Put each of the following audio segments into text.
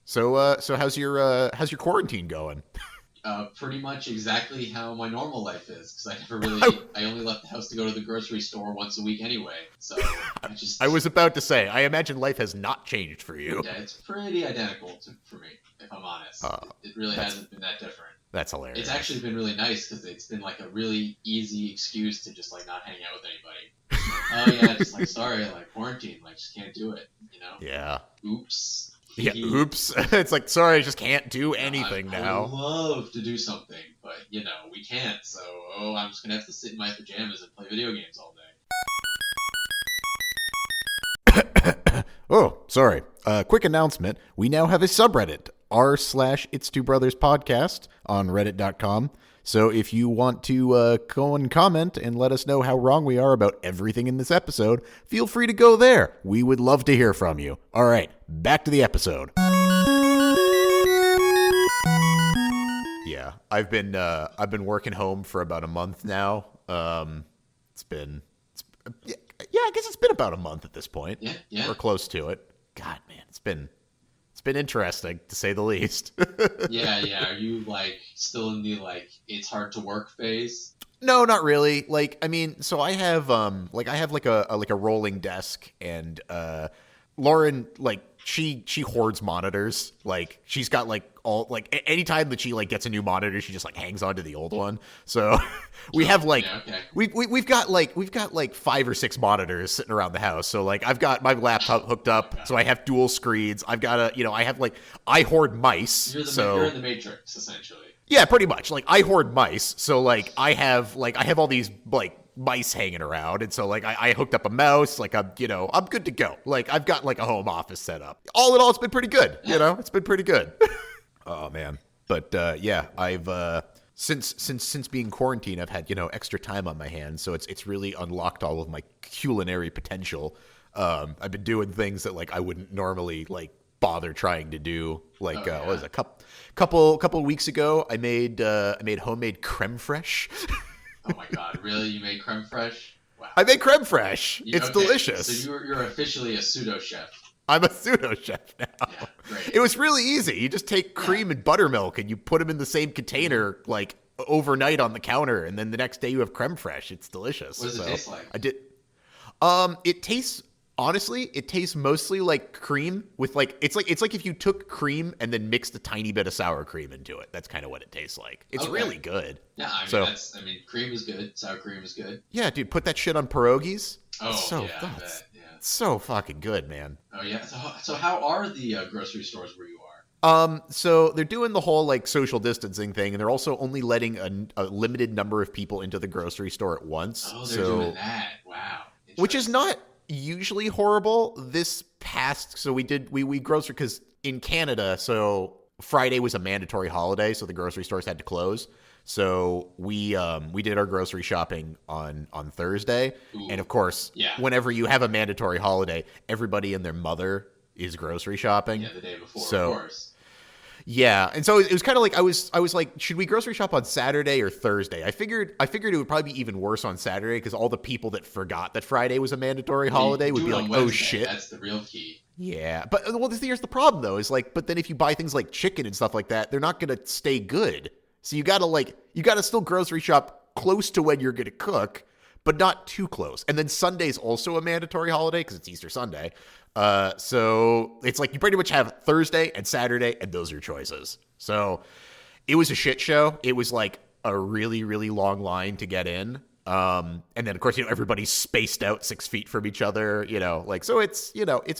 So how's your quarantine going? Pretty much exactly how my normal life is, because I only left the house to go to the grocery store once a week anyway. So I was about to say, I imagine life has not changed for you. yeah, it's pretty identical for me, if I'm honest. It really hasn't been that different. That's hilarious. It's actually been really nice because it's been like a really easy excuse to just like not hang out with anybody. Oh yeah, just like sorry, like quarantine, like just can't do it, you know? Yeah. Oops. Yeah, oops. It's like, sorry, I just can't do anything now. I would love to do something, but, we can't. So, I'm just going to have to sit in my pajamas and play video games all day. Oh, sorry. Quick announcement. We now have a subreddit, r/It's Two Brothers Podcast on reddit.com. So if you want to go and comment and let us know how wrong we are about everything in this episode, feel free to go there. We would love to hear from you. All right, back to the episode. Yeah, I've been working home for about a month now. I guess it's been about a month at this point. Yeah. We're close to it. God, man, it's been interesting to say the least. Yeah. Are you still in the it's hard to work phase? No, not really. So I have a rolling desk, and Lauren, she hoards monitors. She's got anytime that she gets a new monitor, she just hangs on to the old one. So we have we've got 5 or 6 monitors sitting around the house. So I've got my laptop hooked up, so I have dual screens. I've got I hoard mice. You're in the Matrix essentially. Yeah, pretty much. I hoard mice. So I have all these mice hanging around, and so I hooked up a mouse. I'm good to go. I've got a home office set up. All in all, it's been pretty good. It's been pretty good. Oh man. But yeah, I've since being quarantined, I've had extra time on my hands, so it's really unlocked all of my culinary potential. I've been doing things that I wouldn't normally bother trying to do. What was it, a couple weeks ago, I made homemade creme fraiche. Oh my god, really? You made creme fraiche? Wow. I made creme fraiche. It's delicious. So you're officially a pseudo chef. I'm a pseudo chef now. Yeah, great. It was really easy. You just take cream and buttermilk and you put them in the same container overnight on the counter, and then the next day you have creme fraiche. It's delicious. What does it taste like? I did. It tastes mostly like cream with it's like if you took cream and then mixed a tiny bit of sour cream into it. That's kind of what it tastes like. It's really good. Yeah, cream is good. Sour cream is good. Yeah, dude, put that shit on pierogies. Oh, I bet. Yeah. It's so fucking good, man. Oh yeah. So how are the grocery stores where you are? So they're doing the whole social distancing thing, and they're also only letting a limited number of people into the grocery store at once. Oh, they're doing that. Wow. Which is not usually horrible. We grocery, because in Canada, so Friday was a mandatory holiday, so the grocery stores had to close. So we did our grocery shopping on Thursday. Ooh. And of course, whenever you have a mandatory holiday, everybody and their mother is grocery shopping. Yeah, the day before, of course. Yeah, and so it was kind of I was like, should we grocery shop on Saturday or Thursday? I figured it would probably be even worse on Saturday, because all the people that forgot that Friday was a mandatory holiday would be like, oh shit. That's the real key. Yeah, but here's the problem though, is but then if you buy things like chicken and stuff like that, they're not gonna stay good. So you gotta still grocery shop close to when you're gonna cook, but not too close. And then Sunday's also a mandatory holiday because it's Easter Sunday. So it's you pretty much have Thursday and Saturday, and those are your choices. So it was a shit show. It was a really, really long line to get in. And then of course, everybody's spaced out 6 feet from each other, so it's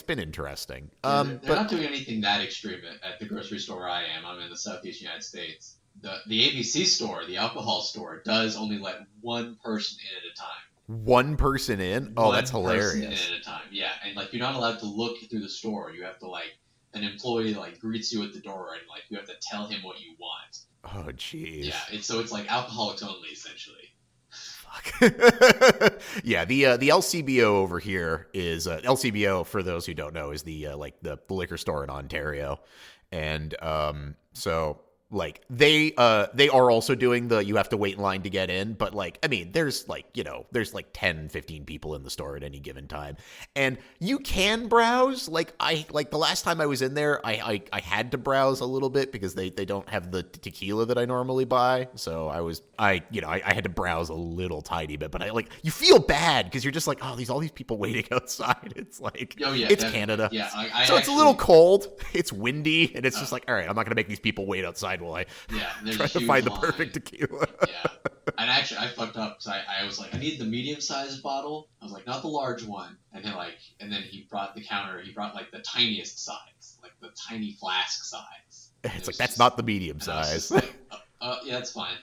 been interesting. They're not doing anything that extreme at the grocery store where I am. I'm in the Southeast United States. The ABC store, the alcohol store, does only let one person in at a time. One person in? Oh, that's hilarious. One person in at a time, yeah. And you're not allowed to look through the store. You have to an employee greets you at the door, and you have to tell him what you want. Oh, jeez. Yeah, it's alcoholics only, essentially. Fuck. Yeah, the LCBO over here is LCBO, for those who don't know, is the the liquor store in Ontario, and so Like they are also doing the you have to wait in line to get in, but like I mean there's like, you know, there's like 10, 15 people in the store at any given time. And you can browse. Like the last time I was in there, I had to browse a little bit because they don't have the tequila that I normally buy. So I had to browse a little tiny bit, but you feel bad because you're just like, oh, all these people waiting outside. It's like, oh, yeah, it's definitely. Canada. Yeah, so it's a little cold. It's windy, and it's just like, all right, I'm not gonna make these people wait outside while I try to find the perfect tequila. Yeah. And actually, I fucked up because I was like, I need the medium-sized bottle. I was like, not the large one. And then he brought like the tiniest size, like the tiny flask size. It's like, that's not the medium size. Like, yeah, it's fine.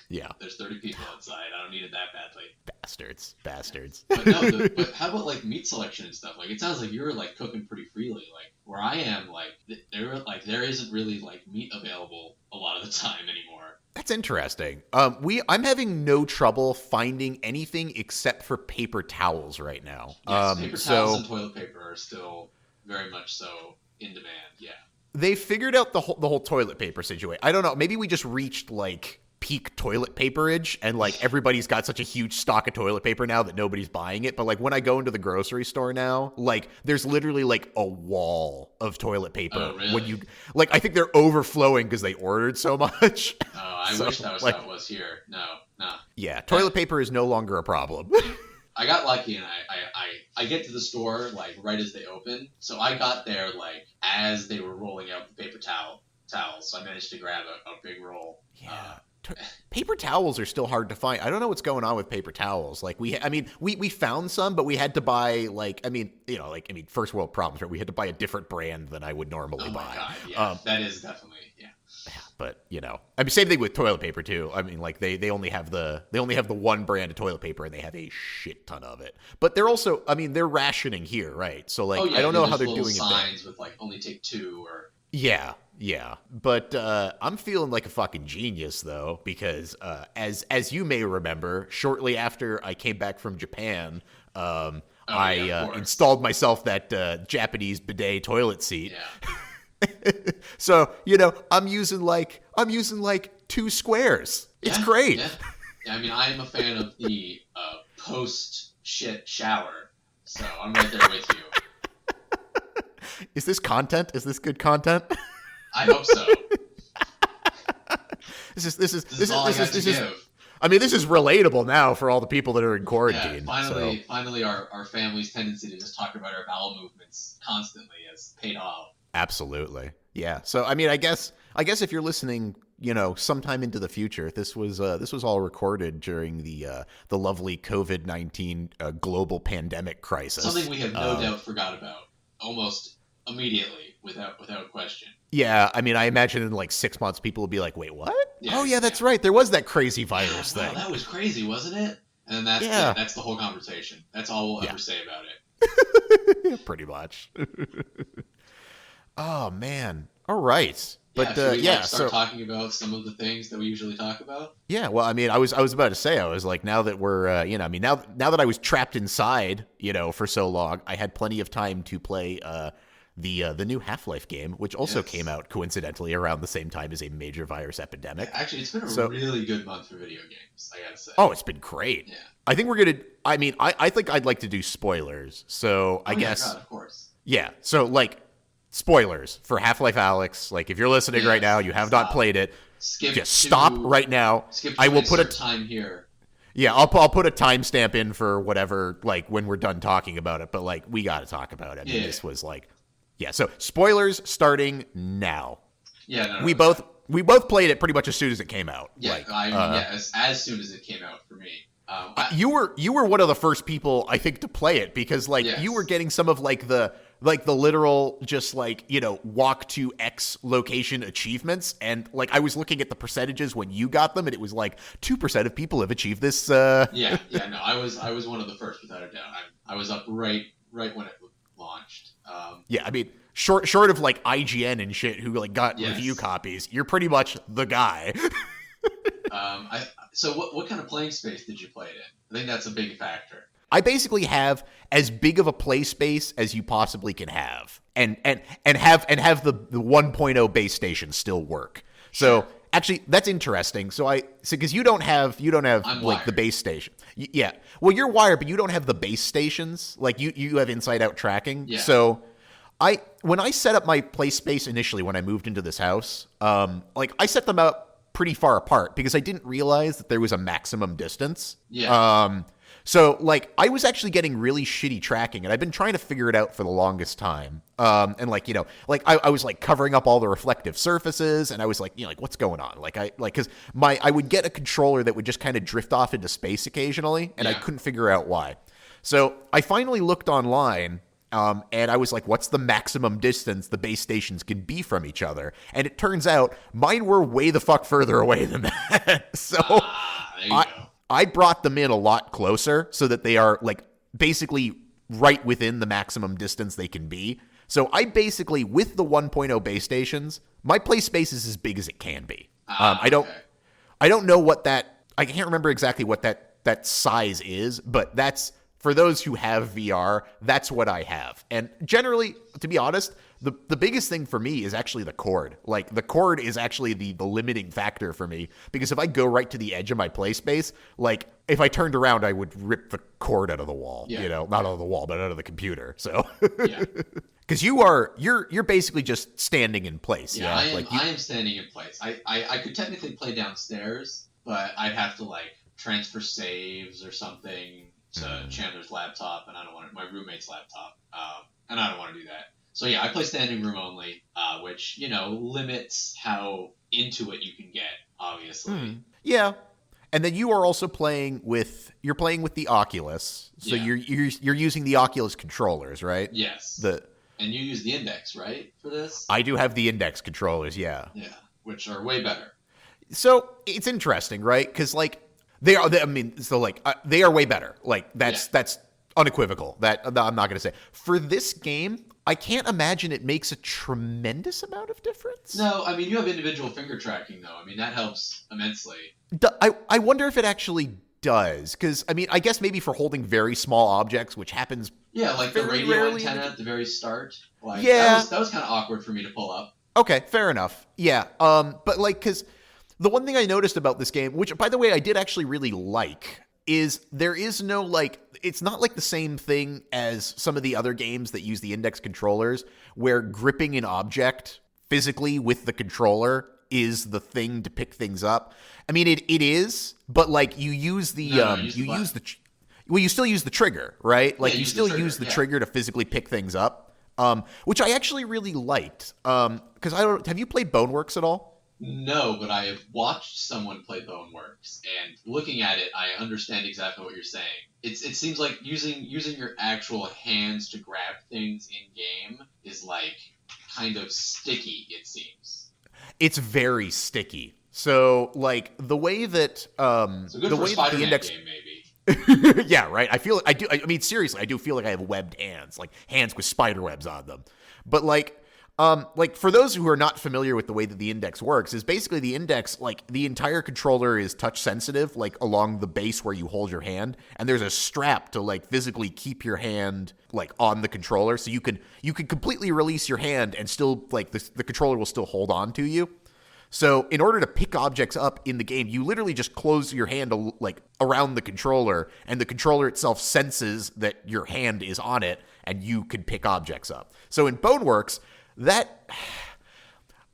Yeah. There's 30 people outside. I don't need it that badly. Bastards. But no, but how about like meat selection and stuff? Like, it sounds like you're like cooking pretty freely. Like where I am, there isn't really like meat available a lot of the time anymore. That's interesting. I'm having no trouble finding anything except for paper towels right now. Yes, paper towels and toilet paper are still very much so in demand. Yeah. They figured out the whole toilet paper situation. I don't know. Maybe we just reached like peak toilet paperage and like everybody's got such a huge stock of toilet paper now that nobody's buying it. But like when I go into the grocery store now, like there's literally like a wall of toilet paper. Oh, really? When you like, I think they're overflowing because they ordered so much. Oh, I wish that was how it was here. No. Yeah, toilet paper is no longer a problem. I got lucky and I get to the store like right as they open. So I got there like as they were rolling out the paper towels. So I managed to grab a big roll. Yeah. Paper towels are still hard to find. I don't know what's going on with paper towels. Like we found some, but we had to buy first world problems, right? We had to buy a different brand than I would normally buy. God, yeah. That is definitely, yeah. But same thing with toilet paper too. I mean, like they only have the one brand of toilet paper and they have a shit ton of it. But they're also, I mean, they're rationing here, right? So like, I don't know how they're doing it. Signs with like only take 2 or. Yeah. But I'm feeling like a fucking genius though, because as you may remember, shortly after I came back from Japan, I installed myself that Japanese bidet toilet seat. Yeah. So, I'm using like 2 squares. It's great. Yeah, I mean, I am a fan of the post shit shower, so I'm right there with you. Is this content? Is this good content? I hope so. This is all I got to give. I mean, this is relatable now for all the people that are in quarantine. Yeah, finally, our family's tendency to just talk about our bowel movements constantly has paid off. Absolutely. Yeah. So, I mean, I guess if you're listening, sometime into the future, this was all recorded during the lovely COVID-19 global pandemic crisis. Something we have no doubt forgot about almost immediately without question. Yeah. I mean, I imagine in like 6 months, people will be like, wait, what? Yeah, that's right. There was that crazy virus thing. Wow, that was crazy, wasn't it? And then that's the whole conversation. That's all we'll ever say about it. Pretty much. Oh man! All right, but start talking about some of the things that we usually talk about. Yeah, well, I mean, I was about to say, I was like, now that we're, now that I was trapped inside, for so long, I had plenty of time to play the new Half-Life game, which also came out coincidentally around the same time as a major virus epidemic. Yeah, actually, it's been a really good month for video games, I gotta say. Oh, it's been great. Yeah, I think we're gonna. I mean, I think I'd like to do spoilers, so I guess. God, of course. Yeah, so like. Spoilers for Half-Life Alyx. Like, if you're listening right now, you have not played it. Stop right now. I will put a time here. Yeah, I'll put a timestamp in for whatever, like when we're done talking about it. But like, we got to talk about it. I mean, this was like, So spoilers starting now. Yeah, we both played it pretty much as soon as it came out. Yeah, as soon as it came out for me. You were one of the first people I think to play it because you were getting some of the literal just walk to X location achievements, and like I was looking at the percentages when you got them and it was like 2% of people have achieved this. No, I was one of the first without a doubt. I was up right when it launched. I mean short of like IGN and shit who got review copies, you're pretty much the guy. So what kind of playing space did you play it in? I think that's a big factor. I basically have as big of a play space as you possibly can have, and have the 1.0 base station still work. So actually, that's interesting. So because you don't have I'm like the wired. base station. Yeah. Well, you're wired, but you don't have the base stations. Like you have inside out tracking. Yeah. So when I set up my play space initially when I moved into this house, like I set them up pretty far apart because I didn't realize that there was a maximum distance. Yeah. So like I was actually getting really shitty tracking, and I've been trying to figure it out for the longest time. And like, like I was like covering up all the reflective surfaces, and I was like, like what's going on? Because I would get a controller that would just kind of drift off into space occasionally, and I couldn't figure out why. So I finally looked online. And I was like, what's the maximum distance the base stations can be from each other? And it turns out mine were way the fuck further away than that. So There you go. I brought them in a lot closer so that they are like basically right within the maximum distance they can be. So I basically, with the 1.0 base stations, my play space is as big as it can be. I don't know what I can't remember exactly what that size is, but that's, for those who have VR, that's what I have. And generally, to be honest, the biggest thing for me is actually the cord. Like, the cord is actually the limiting factor for me. Because if I go right to the edge of my play space, like, if I turned around, I would rip the cord out of the wall. Not out of the wall, but out of the computer. So, because you're basically just standing in place. Yeah, I am standing in place. I could technically play downstairs, but I'd have to, like, transfer saves or something to Chandler's laptop, and I don't want my roommate's laptop, and I don't want to do that. So yeah, I play standing room only, which limits how into it you can get, obviously. Yeah, and then you are also playing with the Oculus, so you're using the Oculus controllers, right? Yes. And you use the Index, right, for this? I do have the Index controllers, yeah. Yeah, which are way better. So it's interesting, right? Because like. They are way better. Like that's unequivocal. That I'm not going to say. For this game, I can't imagine it makes a tremendous amount of difference. No, I mean, you have individual finger tracking though. I mean, that helps immensely. I wonder if it actually does, because I mean, I guess maybe for holding very small objects, which happens. Yeah, like the radio rarely antenna at the very start. Like, yeah, that was kind of awkward for me to pull up. Okay, fair enough. Yeah, but like, because. The one thing I noticed about this game, which, by the way, I did actually really like, is there is no, like, it's not like the same thing as some of the other games that use the Index controllers, where gripping an object physically with the controller is the thing to pick things up. I mean, it is, but, like, you use the, you still use the trigger, right? Like, you still use the trigger to physically pick things up, which I actually really liked, because have you played Boneworks at all? No, but I have watched someone play Boneworks, and looking at it, I understand exactly what you're saying. It seems like using your actual hands to grab things in game is like kind of sticky. It seems it's very sticky. So like the way that so good the for way a Spider-Man that the Index game maybe. Yeah, right. I mean, seriously, I do feel like I have webbed hands, like hands with spider webs on them. But like for those who are not familiar with the way that the Index works, is basically the Index, like the entire controller is touch sensitive, like along the base where you hold your hand, and there's a strap to like physically keep your hand like on the controller, so you can completely release your hand and still like the controller will still hold on to you. So in order to pick objects up in the game, you literally just close your hand like around the controller, and the controller itself senses that your hand is on it, and you can pick objects up. So in Boneworks,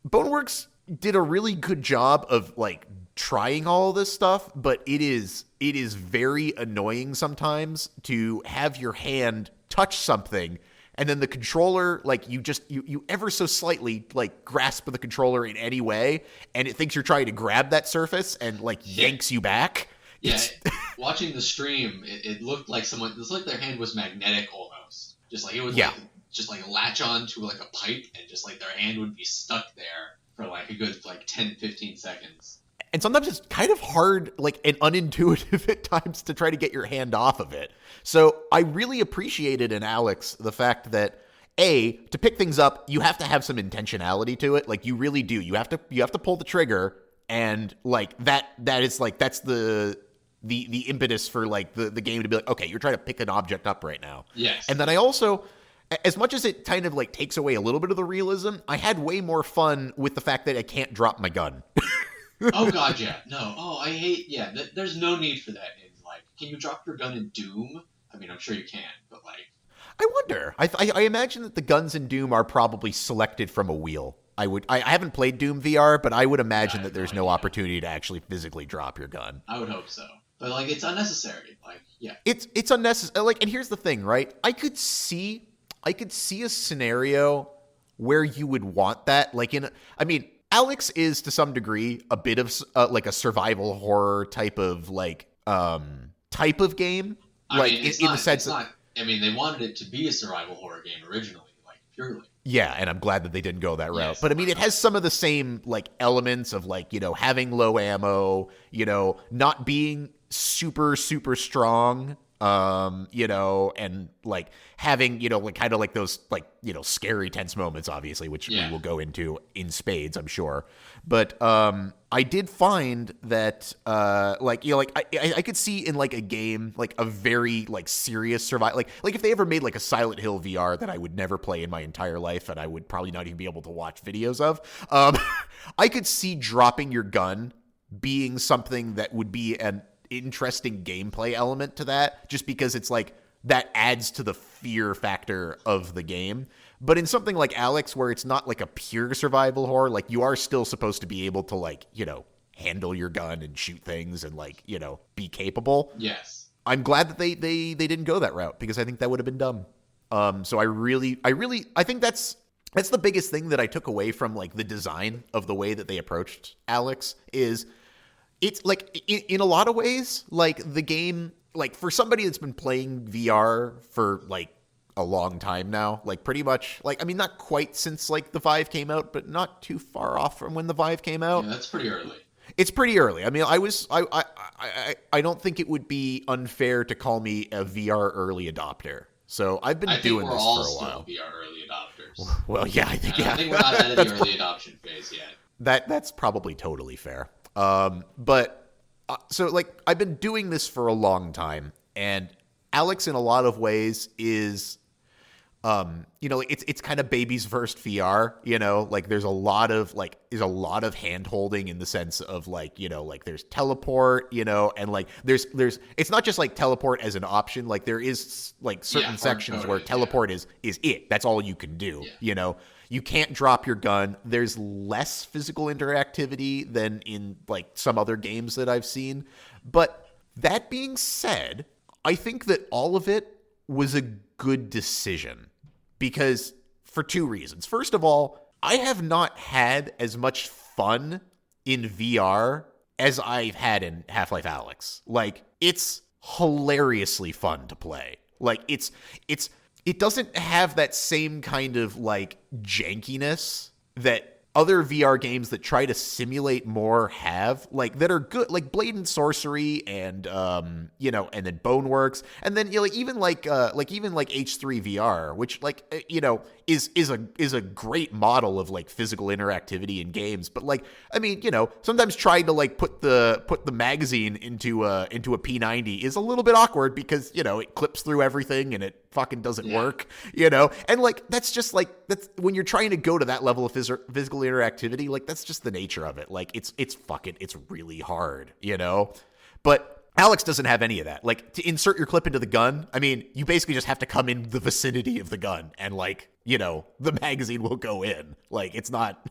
Boneworks did a really good job of like trying all this stuff, but it is very annoying sometimes to have your hand touch something and then the controller, like you ever so slightly like grasp the controller in any way, and it thinks you're trying to grab that surface and like yanks you back. Yeah, watching the stream, it looked like their hand was magnetic almost, just like it would just like latch on to like a pipe, and just like their hand would be stuck there for like a good like 10-15 seconds. And sometimes it's kind of hard, like, and unintuitive at times to try to get your hand off of it. So I really appreciated in Alyx the fact that, to pick things up, you have to have some intentionality to it. Like, you really do. You have to pull the trigger, and like that is like that's the impetus for like the game to be like, okay, you're trying to pick an object up right now. Yes. And then I also as much as it kind of like takes away a little bit of the realism, I had way more fun with the fact that I can't drop my gun. Oh god, yeah. No. Oh, I hate. Yeah, there's no need for that. In like, can you drop your gun in Doom? I mean, I'm sure you can, but like, I wonder. I imagine that the guns in Doom are probably selected from a wheel. I haven't played Doom VR, but I would imagine that there's no opportunity to actually physically drop your gun. I would hope so. But like, it's unnecessary. Like, yeah, it's unnecessary. Like, and here's the thing, right? I could see a scenario where you would want that. Like, I mean, Alyx is to some degree a bit of like a survival horror type of game. I mean, in the sense that, I mean, they wanted it to be a survival horror game originally, like purely. Yeah, and I'm glad that they didn't go that route. Yes, but I mean, it has some of the same like elements of like, you know, having low ammo, you know, not being super strong, you know, and like having, you know, like kind of like those like, you know, scary tense moments, obviously, which we will go into in spades, I'm sure. But I did find that like, you know, like I could see in like a game like a very like serious survival, like if they ever made like a Silent Hill VR that I would never play in my entire life and I would probably not even be able to watch videos of, I could see dropping your gun being something that would be an interesting gameplay element to that, just because it's like that adds to the fear factor of the game. But in something like Alyx, where it's not like a pure survival horror, like you are still supposed to be able to like, you know, handle your gun and shoot things and like, you know, be capable. Yes. I'm glad that they didn't go that route, because I think that would have been dumb. So I think that's the biggest thing that I took away from like the design of the way that they approached Alyx is it's like in a lot of ways, like the game, like for somebody that's been playing VR for like a long time now, like pretty much like, I mean, not quite since like the Vive came out, but not too far off from when the Vive came out. Yeah, that's pretty early. It's pretty early. I mean, I don't think it would be unfair to call me a VR early adopter. So I've been doing this for a while. I think we're all still VR early adopters. Well, yeah, I think I think we're not out of the early adoption phase yet. That's probably totally fair. But so like I've been doing this for a long time, and Alyx in a lot of ways is, you know, it's kind of baby's first VR, you know, like there's a lot of hand holding in the sense of like, you know, like there's teleport, you know, and like there's, it's not just like teleport as an option. Like there is like certain sections where teleport is it. That's all you can do, you know. You can't drop your gun. There's less physical interactivity than in like some other games that I've seen. But that being said, I think that all of it was a good decision, because for two reasons. First of all, I have not had as much fun in VR as I've had in Half-Life Alyx. Like, it's hilariously fun to play. Like, it doesn't have that same kind of like jankiness that other VR games that try to simulate more have, like that are good, like Blade and Sorcery and you know, and then Boneworks, and then, you know, like even H3 VR, which like, you know, is a great model of like physical interactivity in games. But like, I mean, you know, sometimes trying to like put the magazine into a P90 is a little bit awkward, because, you know, it clips through everything and it fucking doesn't work, you know. And like that's just like, that's when you're trying to go to that level of physical interactivity, like that's just the nature of it. Like it's really hard, you know. But Alyx doesn't have any of that. Like, to insert your clip into the gun, I mean, you basically just have to come in the vicinity of the gun and like, you know, the magazine will go in. Like, it's not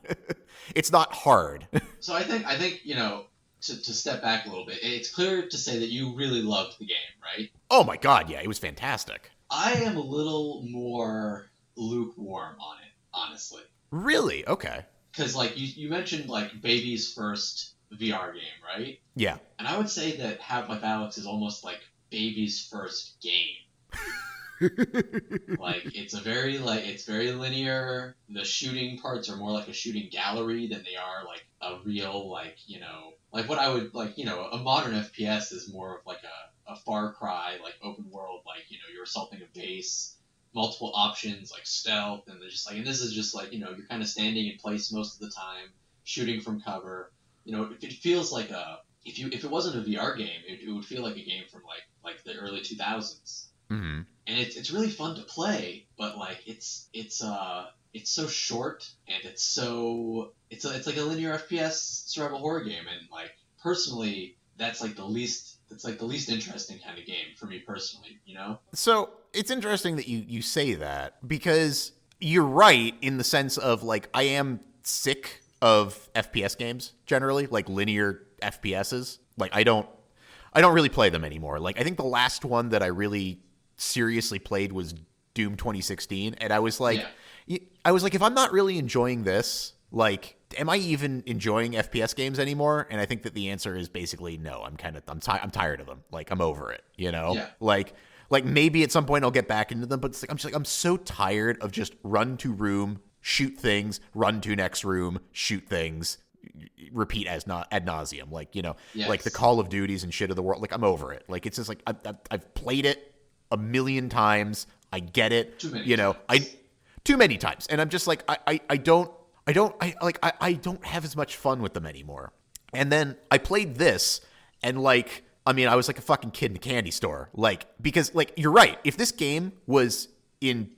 it's not hard. So I think, you know, to step back a little bit, it's clear to say that you really loved the game, right? Oh my god, yeah, it was fantastic. I am a little more lukewarm on it, honestly. Really? Okay. Because, like, you mentioned, like, baby's first VR game, right? Yeah. And I would say that Half-Life Alyx is almost like baby's first game. Like, it's very linear. The shooting parts are more like a shooting gallery than they are, like, a real, like, you know... Like, what I would, like, you know, a modern FPS is more of, like, a Far Cry, like, open world, like, you know, you're assaulting a base, multiple options, like, stealth, and they're just, like... And this is just, like, you know, you're kind of standing in place most of the time, shooting from cover. You know, it feels like if it wasn't a VR game, it would feel like a game from, like the early 2000s. and it's really fun to play, but like it's so short, and it's like a linear FPS survival horror game, and like personally that's like the least interesting kind of game for me personally, you know? So it's interesting that you say that, because you're right in the sense of like I am sick of FPS games generally, like linear FPSs. Like I don't really play them anymore. Like I think the last one that I really seriously played was Doom 2016, and I was like, if I'm not really enjoying this, like, am I even enjoying FPS games anymore? And I think that the answer is basically no. I'm tired of them. Like I'm over it. You know, like maybe at some point I'll get back into them, but it's like I'm so tired of just run to room, shoot things, run to next room, shoot things, repeat ad nauseum. Like, you know, like the Call of Duties and shit of the world. Like I'm over it. Like it's just like I've played it a million times. I get it. Too many times, and I'm just like I don't have as much fun with them anymore. And then I played this, and like, I mean, I was like a fucking kid in a candy store. Like, because like, you're right. If this game was in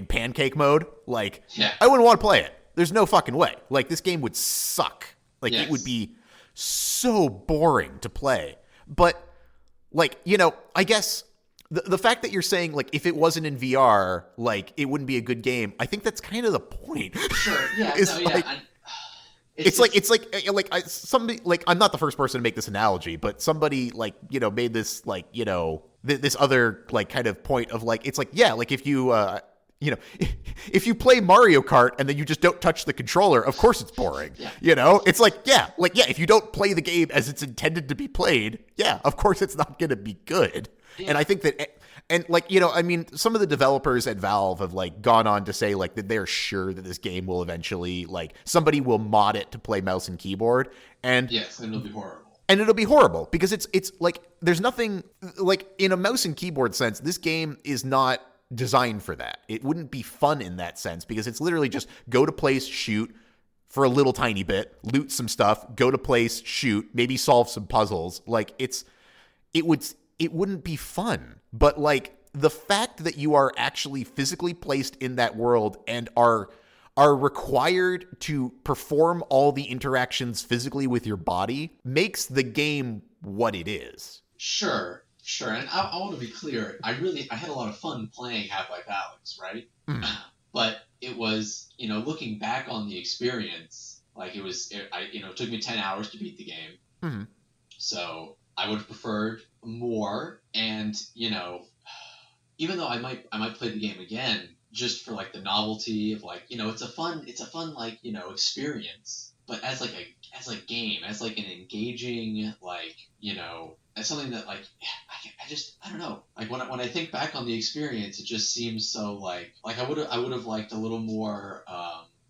pancake mode, like, I wouldn't want to play it. There's no fucking way. Like, this game would suck. Like, it would be so boring to play. But like, you know, I guess the fact that you're saying, like, if it wasn't in VR, like, it wouldn't be a good game, I think that's kind of the point. Sure, yeah, somebody, like, I'm not the first person to make this analogy, but somebody, like, you know, made this, like, you know, this other, like, kind of point of, like, it's like, yeah, like, if you, you know, if you play Mario Kart and then you just don't touch the controller, of course it's boring. You know, it's like, if you don't play the game as it's intended to be played, of course it's not going to be good. And I think that, and like, you know, I mean, some of the developers at Valve have like gone on to say like that they're sure that this game will eventually, like, somebody will mod it to play mouse and keyboard, and and it'll be horrible. And it'll be horrible because it's like there's nothing like in a mouse and keyboard sense. This game is not designed for that. It wouldn't be fun in that sense because it's literally just go to place, shoot for a little tiny bit, loot some stuff, go to place, shoot, maybe solve some puzzles. Like it wouldn't be fun. But like the fact that you are actually physically placed in that world and are required to perform all the interactions physically with your body makes the game what it is. Sure. And I want to be clear. I had a lot of fun playing Half-Life Alyx, right? But it was, you know, looking back on the experience, like it took me 10 hours to beat the game. So I would have preferred more, and, you know, even though I might play the game again just for like the novelty of, like, you know, it's a fun like, you know, experience, but as a game, as like an engaging, like, you know, as something that, like, I don't know, like when I think back on the experience, it just seems so like I would have liked a little more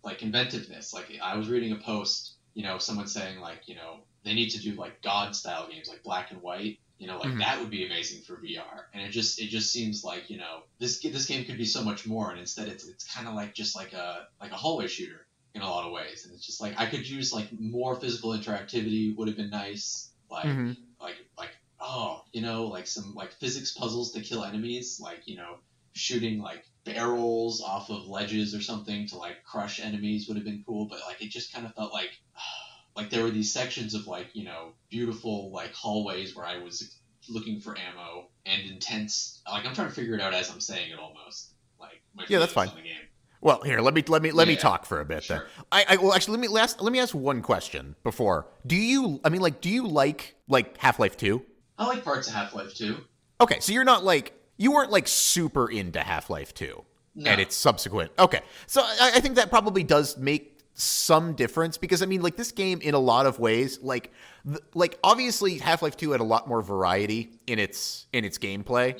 like inventiveness. Like I was reading a post, you know, someone saying, like, you know, they need to do like God style games, like black and white, you know, like that would be amazing for VR. And it just seems like, you know, this game could be so much more, and instead it's kind of like just like a hallway shooter in a lot of ways. And it's just like I could use like more physical interactivity would have been nice, like oh, you know, like some like physics puzzles to kill enemies, like, you know, shooting like barrels off of ledges or something to like crush enemies would have been cool. But like it just kind of felt like there were these sections of, like, you know, beautiful like hallways where I was looking for ammo and intense, like I'm trying to figure it out as I'm saying it almost, like my that's fine. on the game. Well, here, let me talk for a bit. Sure. Then. Well, actually, let me ask one question before. Do you like Half-Life 2? I like parts of Half-Life 2. Okay, so you weren't like super into Half-Life 2 and its subsequent. Okay, so I think that probably does make some difference, because I mean, like, this game in a lot of ways, like obviously Half-Life 2 had a lot more variety in its gameplay,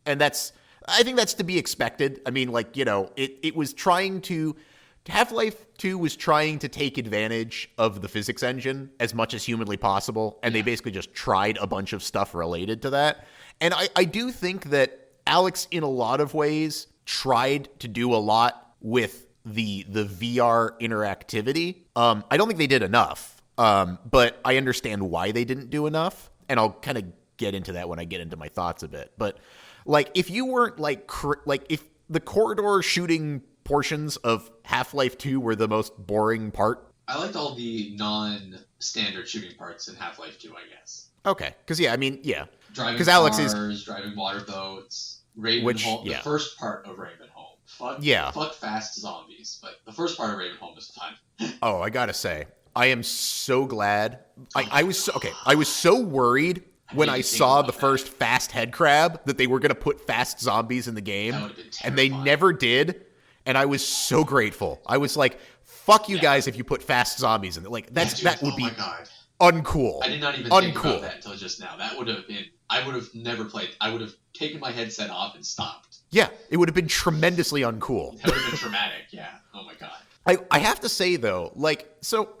and that's, I think that's to be expected. I mean, like, you know, it was trying to Half-Life 2 was trying to take advantage of the physics engine as much as humanly possible, and they basically just tried a bunch of stuff related to that. And I do think that Alyx, in a lot of ways, tried to do a lot with the VR interactivity. I don't think they did enough, but I understand why they didn't do enough, and I'll kind of get into that when I get into my thoughts a bit. But like, if you weren't like if the corridor shooting portions of Half-Life 2 were the most boring part. I liked all the non-standard shooting parts in Half-Life 2, I guess. Okay, because yeah, I mean, yeah, driving because cars, Alyx is driving water boats, Ravenholm. yeah. The first part of Ravenholm. Fuck fast zombies, but the first part of Ravenholm is fun. Oh, I gotta say, I am so glad. I was so worried when I saw the first fast head crab that they were gonna put fast zombies in the game, and they never did. And I was so grateful. I was like, "Fuck you guys if you put fast zombies in it." Like that would be uncool. I did not even think about that until just now. That would have been. I would have never played. I would have taken my headset off and stopped. Yeah, it would have been tremendously uncool. That would have been traumatic. Yeah. Oh my god. I have to say though, like, so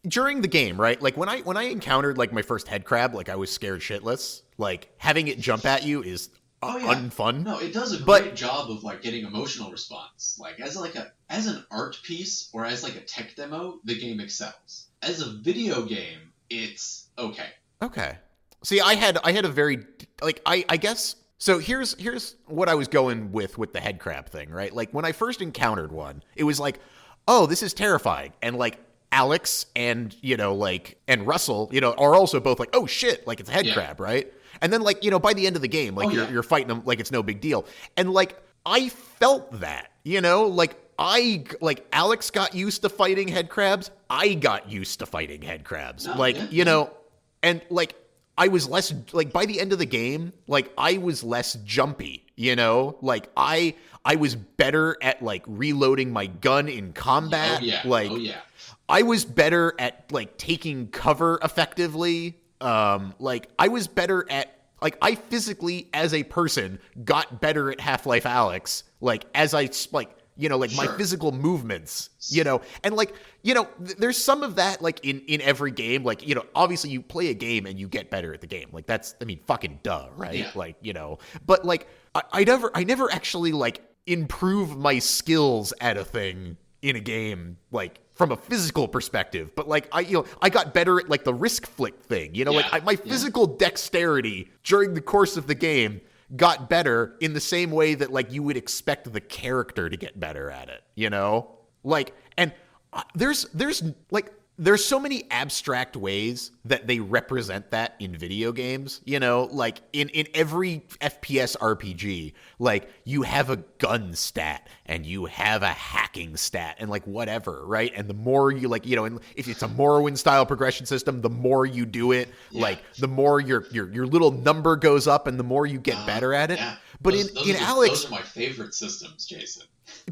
during the game, right? Like when I encountered like my first head crab, like I was scared shitless. Like having it jump at you is unfun. No, it does a great job of like getting emotional response. Like as an art piece or as like a tech demo, the game excels. As a video game, it's okay. Okay. See, I had a very like I guess so here's what I was going with the head crab thing, right? Like when I first encountered one, it was like, oh, this is terrifying. And like Alyx and and Russell, are also both like, oh shit, like it's a head crab, right? And then like, by the end of the game, like you're fighting them like it's no big deal. And like I felt that, like Alyx got used to fighting head crabs. I got used to fighting head crabs. And like I was less like by the end of the game, like I was less jumpy, like I was better at like reloading my gun in combat. I was better at like taking cover effectively. Like I was better at like I physically as a person got better at Half-Life Alyx, like as I like my physical movements, and like, there's some of that like in every game, like, obviously you play a game and you get better at the game. Like that's, I mean, fucking duh, right? Yeah. Like, but like I never actually like improve my skills at a thing in a game, like from a physical perspective, but like I got better at like the wrist flick thing, my physical dexterity during the course of the game got better in the same way that like you would expect the character to get better at it, like, and there's so many abstract ways that they represent that in video games, like in every FPS RPG, like you have a gun stat and you have a hacking stat and like whatever, right? And the more you like, and if it's a Morrowind style progression system, the more you do it, like the more your little number goes up and the more you get better at it. Yeah. But in Alyx, those are my favorite systems, Jason.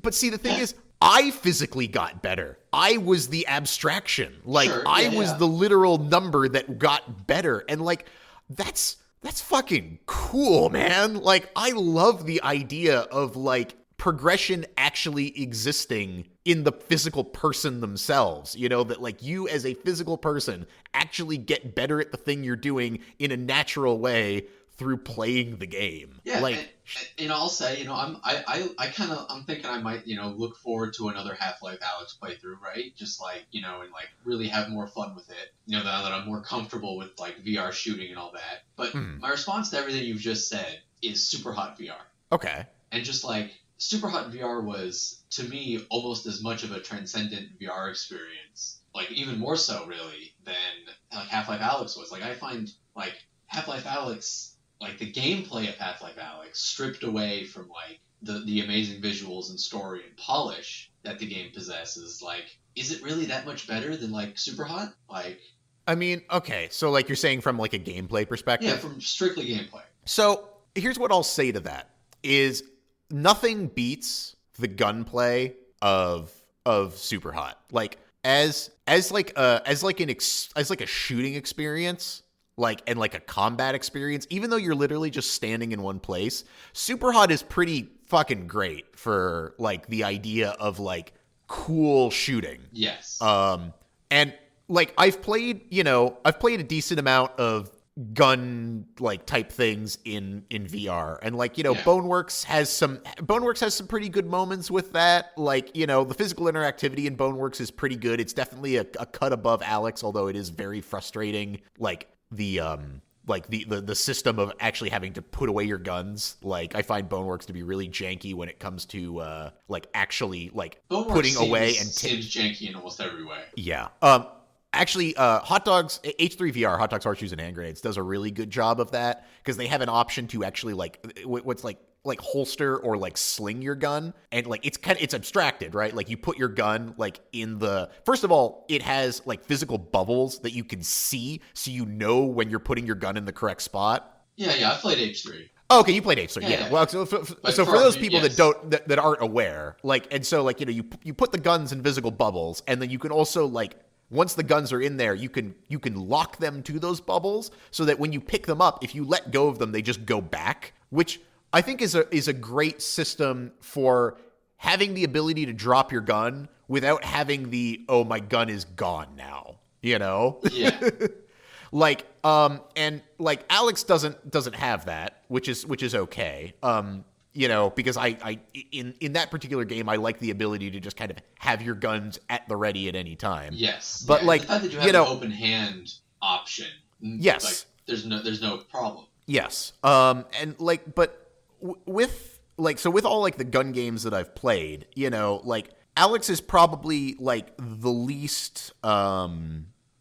But see, the thing is, I physically got better. I was the abstraction. Like I was the literal number that got better. And like that's fucking cool, man. Like I love the idea of like progression actually existing in the physical person themselves. That like you as a physical person actually get better at the thing you're doing in a natural way through playing the game. Yeah, like, and I'll say, I'm thinking I might, look forward to another Half-Life Alyx playthrough, right? Just like, and like really have more fun with it. Now that I'm more comfortable with like VR shooting and all that. But my response to everything you've just said is Super Hot VR. Okay. And just like Super Hot VR was to me almost as much of a transcendent VR experience, like even more so really than like Half-Life Alyx was. Like I find like Half-Life Alyx, like the gameplay of Half-Life Alyx, stripped away from like the amazing visuals and story and polish that the game possesses, like, is it really that much better than like Super Hot? Like, I mean, okay, so like you're saying from like a gameplay perspective? Yeah, from strictly gameplay. So here's what I'll say to that is nothing beats the gunplay of Super Hot. Like as like a shooting experience, like, and like a combat experience, even though you're literally just standing in one place, Super Hot is pretty fucking great for like the idea of like cool shooting. Yes. And like I've played a decent amount of gun like type things in VR, and like Boneworks has some pretty good moments with that. Like the physical interactivity in Boneworks is pretty good. It's definitely a cut above Alyx, although it is very frustrating. Like the like the system of actually having to put away your guns. Like I find Boneworks to be really janky when it comes to like actually like Boneworks putting away and seems janky in almost every way. Yeah. Actually, Hot Dogs H3VR, Hot Dogs, Horseshoes, and Hand Grenades does a really good job of that because they have an option to actually like what's like holster or like sling your gun, and like it's abstracted, right? Like you put your gun like in the, first of all, it has like physical bubbles that you can see, so you know when you're putting your gun in the correct spot. Yeah, I played H3. Oh, okay, you played H3. Yeah. Well, so for those people yes. that aren't aware, like, and so like, you know, you put the guns in physical bubbles, and then you can also like, once the guns are in there, you can lock them to those bubbles so that when you pick them up, if you let go of them, they just go back, which I think is a great system for having the ability to drop your gun without having the, oh, my gun is gone now, you know? Yeah. Like, and like Alyx doesn't have that, which is okay. You know, because I in that particular game, I like the ability to just kind of have your guns at the ready at any time. Yes, but like, the fact that you have an open hand option. Yes, like, there's no problem. Yes, and like, but with like, so with all like the gun games that I've played, you know, like Alyx is probably like the least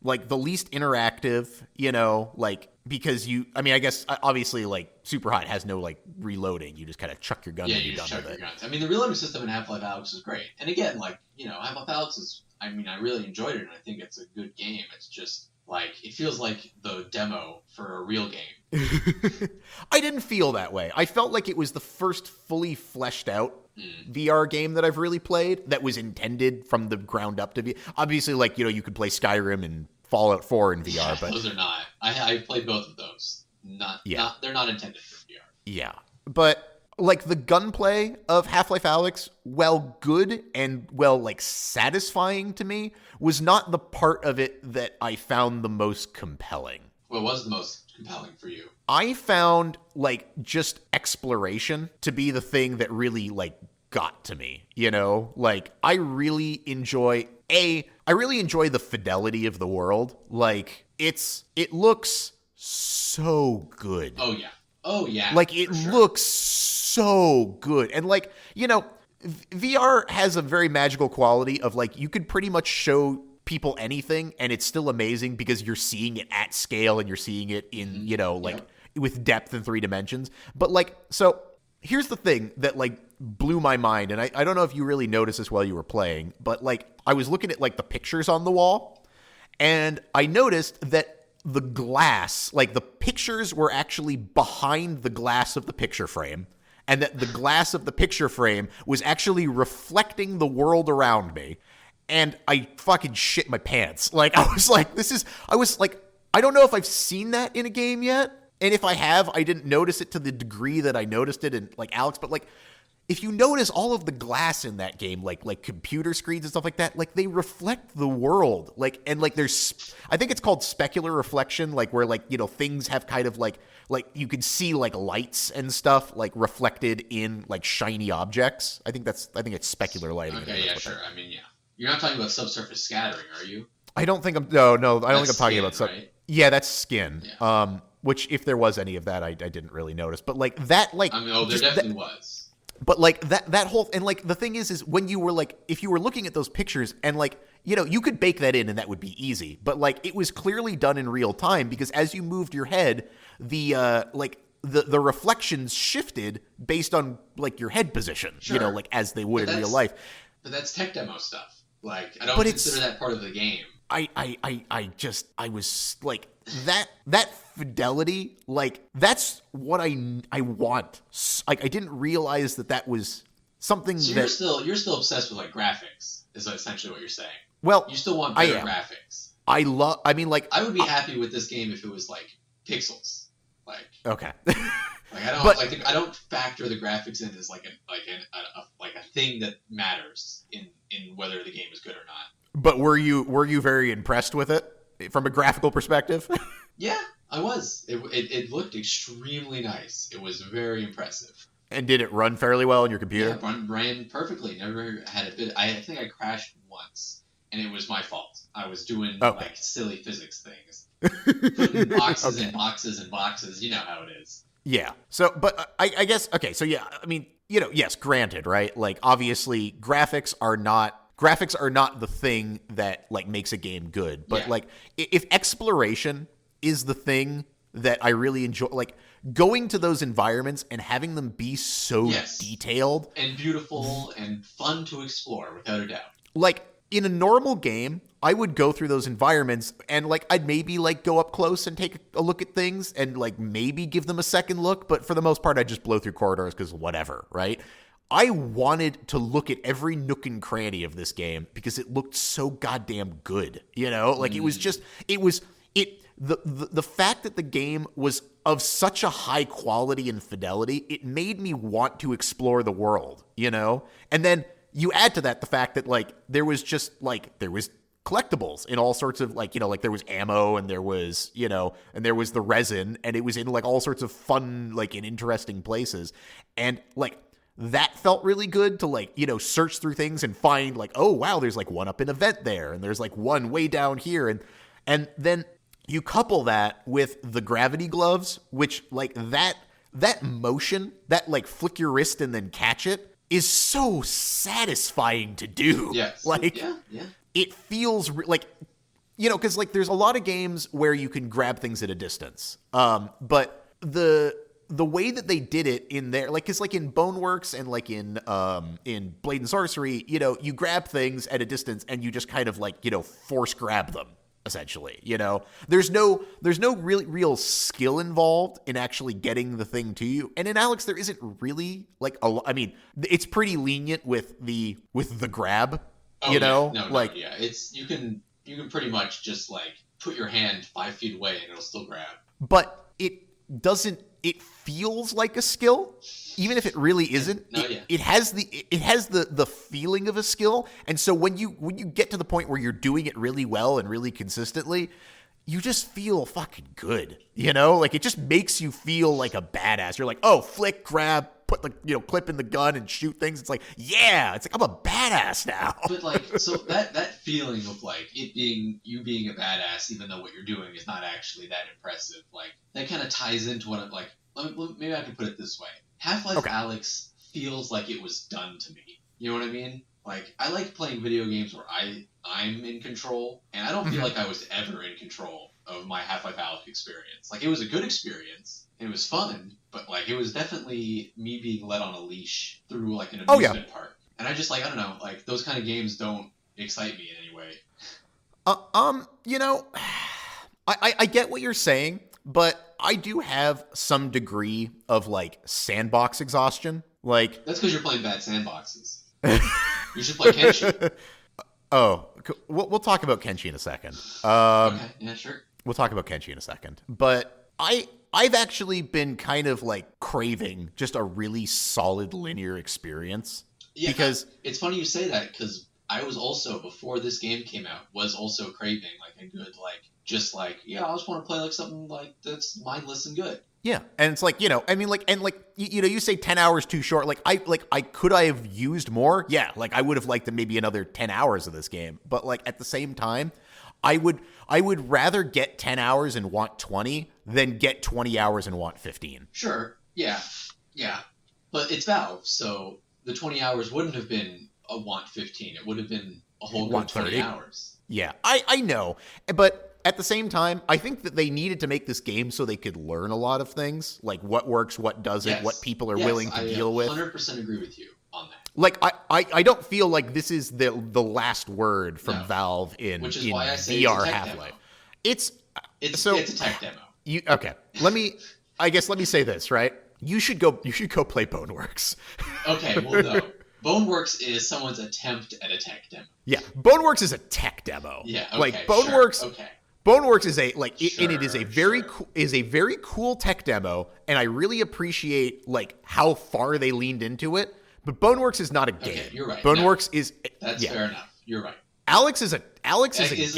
interactive, you know, like, because I mean, I guess obviously like Super Hot has no like reloading. You just kind of chuck your gun and you're done with it. Guns. I mean, the reloading system in Half-Life Alyx is great. And again, like, you know, Half-Life Alyx is, I mean, I really enjoyed it and I think it's a good game. It's just like, it feels like the demo for a real game. I didn't feel that way. I felt like it was the first fully fleshed out VR game that I've really played that was intended from the ground up to be. Obviously, like, you know, you could play Skyrim and Fallout 4 in VR, yeah, but those are not. I played both of those. They're not intended for VR. Yeah, but like the gunplay of Half-Life Alyx, while good and like satisfying to me, was not the part of it that I found the most compelling. What was the most compelling for you? I found like just exploration to be the thing that really like got to me, you know? Like I really enjoy the fidelity of the world. Like it looks so good. Oh yeah. Like it looks so good. And like, you know, VR has a very magical quality of like, you could pretty much show people anything and it's still amazing because you're seeing it at scale and you're seeing it in, you know, like with depth in 3 dimensions. But like, so here's the thing that like blew my mind. And I don't know if you really noticed this while you were playing, but like I was looking at like the pictures on the wall and I noticed that the glass, like the pictures were actually behind the glass of the picture frame, and that the glass of the picture frame was actually reflecting the world around me. And I fucking shit my pants. Like, I was like, I don't know if I've seen that in a game yet. And if I have, I didn't notice it to the degree that I noticed it in like Alyx, but like, if you notice all of the glass in that game, like computer screens and stuff like that, like they reflect the world. Like, and like there's, I think it's called specular reflection, like where like, you know, things have kind of like you can see like lights and stuff like reflected in like shiny objects. I think it's specular lighting. Okay, yeah, sure. I mean, yeah. You're not talking about subsurface scattering, are you? I don't think I'm talking about right? Yeah, that's skin. Yeah. Which if there was any of that, I didn't really notice. But like that, like, I mean, there definitely was. But like that whole, and like the thing is when you were like, if you were looking at those pictures and like, you know, you could bake that in and that would be easy, but like it was clearly done in real time because as you moved your head, the reflections shifted based on like your head position, you know, like as they would in real life. But that's tech demo stuff. Like I don't consider that part of the game. I was like that fidelity, like that's what I want. Like I didn't realize that was something so that you're still obsessed with like graphics is essentially what you're saying. Well, you still want better graphics. I would be happy with this game if it was like pixels. Like okay. Like I don't factor the graphics in as like a thing that matters in whether the game is good or not. But were you very impressed with it from a graphical perspective? Yeah, I was. It looked extremely nice. It was very impressive. And did it run fairly well on your computer? Yeah, it ran perfectly. Never had a bit. I think I crashed once, and it was my fault. I was doing Okay. like silly physics things, putting boxes Okay. and boxes and boxes. You know how it is. Yeah. So, but I guess, okay. So yeah, I mean, yes, granted, right? Like, obviously, graphics are not the thing that like makes a game good. But Yeah. like, if exploration is the thing that I really enjoy, like going to those environments and having them be so Yes. detailed And beautiful and fun to explore, without a doubt. like in a normal game, I would go through those environments and like I'd maybe like go up close and take a look at things and like maybe give them a second look, but for the most part I'd just blow through corridors because whatever, right? I wanted to look at every nook and cranny of this game because it looked so goddamn good, Like it was just the fact that the game was of such a high quality and fidelity, it made me want to explore the world, And then you add to that the fact that like there was collectibles in all sorts of like there was ammo and there was and there was the resin and it was in like all sorts of fun like in interesting places, and like that felt really good to like search through things and find like, oh wow, there's like one up in a vent there and there's like one way down here, and then you couple that with the gravity gloves, which like that motion, that like flick your wrist and then catch it, is so satisfying to do. Yes. Like, Yeah. it feels like, because like there's a lot of games where you can grab things at a distance. But the way that they did it in there, like, because like in Boneworks and like in Blade and Sorcery, you grab things at a distance and you just kind of like force grab them. Essentially, there's no real skill involved in actually getting the thing to you. And in Alyx, there isn't really like I mean, it's pretty lenient with the grab, No, like yeah, it's you can pretty much just like put your hand 5 feet away and it'll still grab. But it doesn't. It feels like a skill, even if it really isn't. It has the feeling of a skill, and so when you get to the point where you're doing it really well and really consistently, you just feel fucking good, Like it just makes you feel like a badass. You're like, oh, flick, grab, put the clip in the gun and shoot things. It's like, yeah, it's like I'm a badass now. But like, so that feeling of like it being you being a badass, even though what you're doing is not actually that impressive, like that kind of ties into what I'm like. Maybe I can put it this way: Half-Life Alyx feels like it was done to me. You know what I mean? Like, I like playing video games where I'm in control, and I don't feel like I was ever in control of my Half-Life Alyx experience. Like, it was a good experience, and it was fun, but like it was definitely me being led on a leash through like an amusement park. And I just like, I don't know, like those kind of games don't excite me in any way. I get what you're saying, but I do have some degree of like sandbox exhaustion. Like, that's because you're playing bad sandboxes. You should play Kenshi. Oh, we'll talk about Kenshi in a second. Okay, yeah, sure. We'll talk about Kenshi in a second. But I've actually been kind of like craving just a really solid linear experience. Yeah, because it's funny you say that, because I was also, before this game came out, was also craving like a good like, just like, yeah, I just want to play like something like that's mindless and good. Yeah, and it's like, I mean, like, and like, you say 10 hours too short. Like, could I have used more? Yeah, like, I would have liked maybe another 10 hours of this game. But like, at the same time, I would rather get 10 hours and want 20 than get 20 hours and want 15. Sure, yeah. But it's Valve, so the 20 hours wouldn't have been a want 15. It would have been a whole good 20 hours. Yeah, I know, but at the same time, I think that they needed to make this game so they could learn a lot of things, like what works, what doesn't, what people are willing to deal with. I 100% agree with you on that. Like, I don't feel like this is the last word from Valve in Which is why I say VR it's a tech Half-Life. demo. It's a tech demo. Okay, let me say this, right? You should go play Boneworks. Okay, well, no. Boneworks is someone's attempt at a tech demo. Yeah, Boneworks is a tech demo. Yeah, okay, like Boneworks. Sure, okay. Boneworks is it is a very cool tech demo, and I really appreciate like how far they leaned into it. But Boneworks is not a game. Okay, you're right. Boneworks is fair enough. You're right. Alyx is a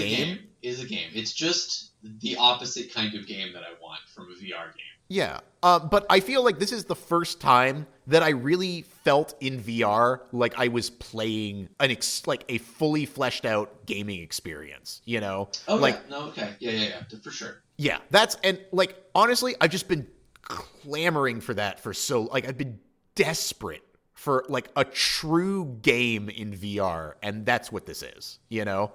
game. Is a game. It's just the opposite kind of game that I want from a VR game. Yeah. But I feel like this is the first time that I really felt in VR like I was playing like a fully fleshed out gaming experience, you know? Oh Like, yeah, no, okay, yeah, for sure. yeah, and like, honestly, I've just been clamoring for that for like, I've been desperate for like a true game in VR, and that's what this is, you know?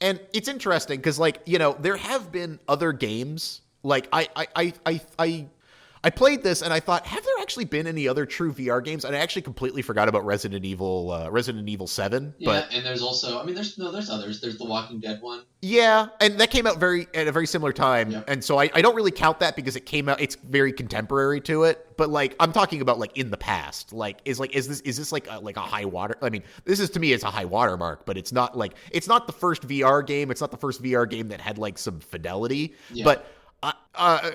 And it's interesting because, like, you know, there have been other games. Like, I played this and I thought, have there actually been any other true VR games? And I actually completely forgot about Resident Evil 7. Yeah, But and there's also, I mean, there's others. There's the Walking Dead one. yeah, and that came out at a very similar time. Yep. And so I don't really count that because it came out, it's very contemporary to it. But like, I'm talking about like in the past. Like, is this like a high water? I mean, this is, to me, it's a high watermark, but it's not the first VR game. It's not the first VR game that had like some fidelity. Yeah. But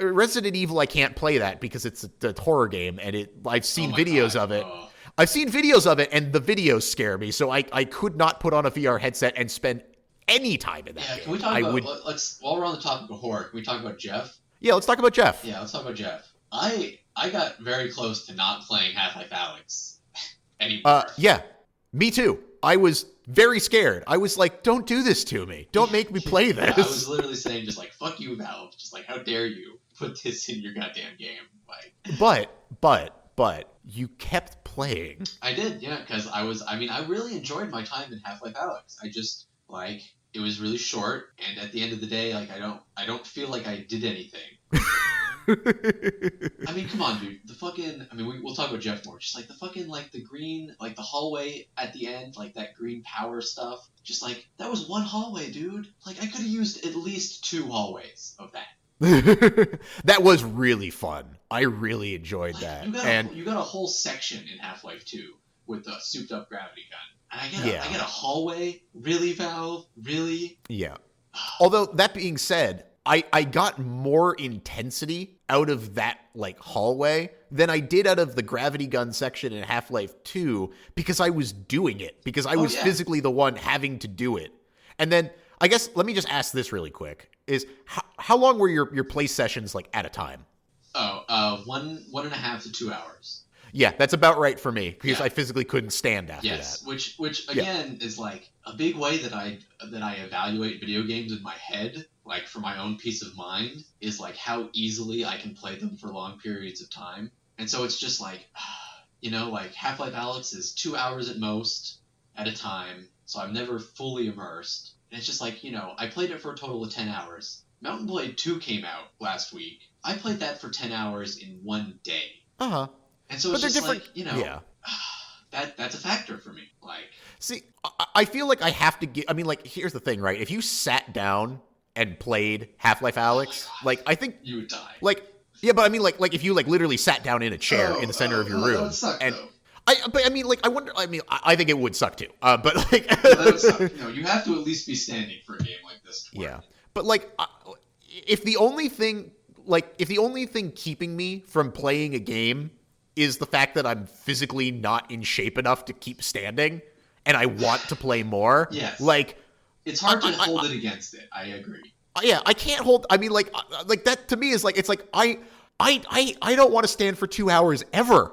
Resident Evil, I can't play that because it's a horror game, and I've seen videos of it. Oh. I've seen videos of it, and the videos scare me. So I could not put on a VR headset and spend any time in that game. Can we talk let's, while we're on the topic of horror, can we talk about Jeff? Yeah, let's talk about Jeff. Yeah, let's talk about Jeff. I got very close to not playing Half-Life Alyx anymore. Yeah, me too. I was very scared. I was like, don't do this to me. Don't make me play this. I was literally saying just like, fuck you, Valve. Just like, how dare you put this in your goddamn game? Like, But you kept playing. I did, yeah, because I really enjoyed my time in Half-Life Alyx. I just, like, it was really short, and at the end of the day, like, I don't feel like I did anything. I mean, come on, dude. We'll talk about Jeff more. Just like the fucking, like, the green, like the hallway at the end, like that green power stuff. Just like, that was one hallway, dude. Like, I could have used at least 2 hallways of that. That was really fun. I really enjoyed that. You got a whole section in Half-Life 2 with the souped up gravity gun. And I get a hallway? Really, Valve? Really? Yeah. Although, that being said, I got more intensity out of that, like, hallway than I did out of the gravity gun section in Half-Life 2 because I was doing it. Because I was physically the one having to do it. And then, I guess, let me just ask this really quick. Is how long were your play sessions, like, at a time? Oh, 1.5 to 2 hours. Yeah, that's about right for me because I physically couldn't stand after that. Which again is like a big way that I evaluate video games in my head, like for my own peace of mind, is like how easily I can play them for long periods of time. And so it's just like, you know, like Half-Life Alyx is 2 hours at most at a time, so I'm never fully immersed. And it's just like, you know, I played it for a total of 10 hours. Mountain Blade 2 came out last week. I played that for 10 hours in one day. Uh-huh. And so it's just like, you know, that's a factor for me. Like, see, I feel like I have to get, I mean, like, here's the thing, right? If you sat down and played Half-Life Alyx, like, I think you would die. Like, yeah, but I mean, like if you, like, literally sat down in a chair in the center of your room. That would suck, and though. I mean, like, I think it would suck too. But, like, that would suck. You know, you have to at least be standing for a game like this to work. Yeah. But, like, if the only thing keeping me from playing a game is the fact that I'm physically not in shape enough to keep standing and I want to play more. Yes. Like, it's hard to hold it against it. I agree. Yeah, I can't hold, I mean, like that to me is like, it's like, I don't want to stand for 2 hours ever.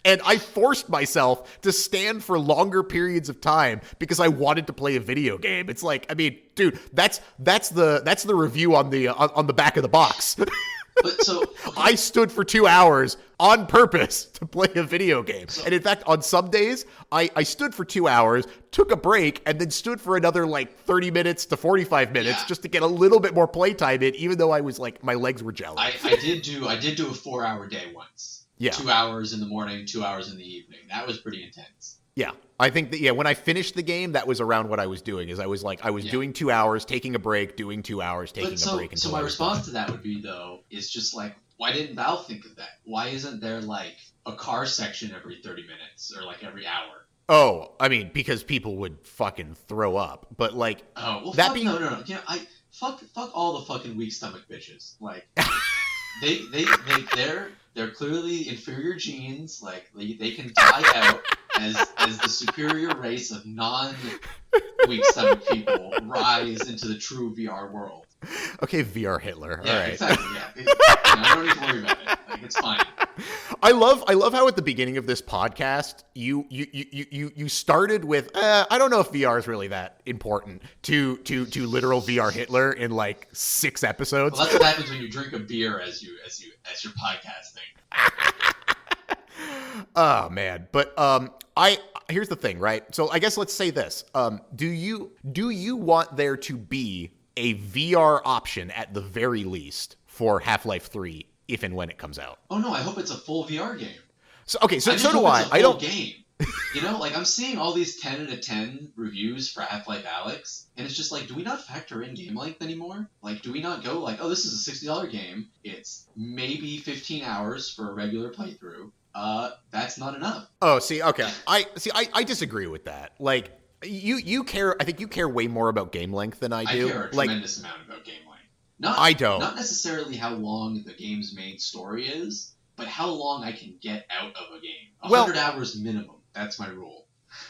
And I forced myself to stand for longer periods of time because I wanted to play a video game. It's like, I mean, dude, that's the review on the back of the box. But so okay. I stood for 2 hours on purpose to play a video game. And in fact, on some days, I stood for 2 hours, took a break, and then stood for another like 30 minutes to 45 minutes just to get a little bit more playtime in, even though I was like, my legs were jelly. I did do a 4-hour day once. Yeah. 2 hours in the morning, 2 hours in the evening. That was pretty intense. Yeah. I think that, when I finished the game, that was around what I was doing, is I was doing 2 hours, taking a break, doing 2 hours, taking a break. So my response to that would be, though, is just like, why didn't Valve think of that? Why isn't there, like, a car section every 30 minutes or, like, every hour? Oh, I mean, because people would fucking throw up. But, like... Oh, well, that no. You know, fuck all the fucking weak stomach bitches. Like, they're clearly inferior genes. Like, they can die out as the superior race of weak stomach people rise into the true VR world. Okay, VR Hitler. Yeah, All right. exactly. Yeah, I don't need to worry about it. Like, it's fine. I love how at the beginning of this podcast you started with I don't know if VR is really that important to literal VR Hitler in like 6 episodes. Well, that's what happens when you drink a beer as you're podcasting. Oh man, but here's the thing, right? So I guess let's say this: do you want there to be a VR option at the very least for Half-Life 3 if and when it comes out? Oh no, I hope it's a full VR game. So okay, so so do I. I don't game. You know, like I'm seeing all these 10 out of 10 reviews for Half-Life Alyx, and it's just like, do we not factor in game length anymore? Like, do we not go like, oh, this is a $60 game. It's maybe 15 hours for a regular playthrough. That's not enough. Oh, see, okay. I disagree with that. Like, you care. I think you care way more about game length than I do. I care a tremendous amount about game length. I don't. Not necessarily how long the game's main story is, but how long I can get out of a game. 100 hours minimum. That's my rule.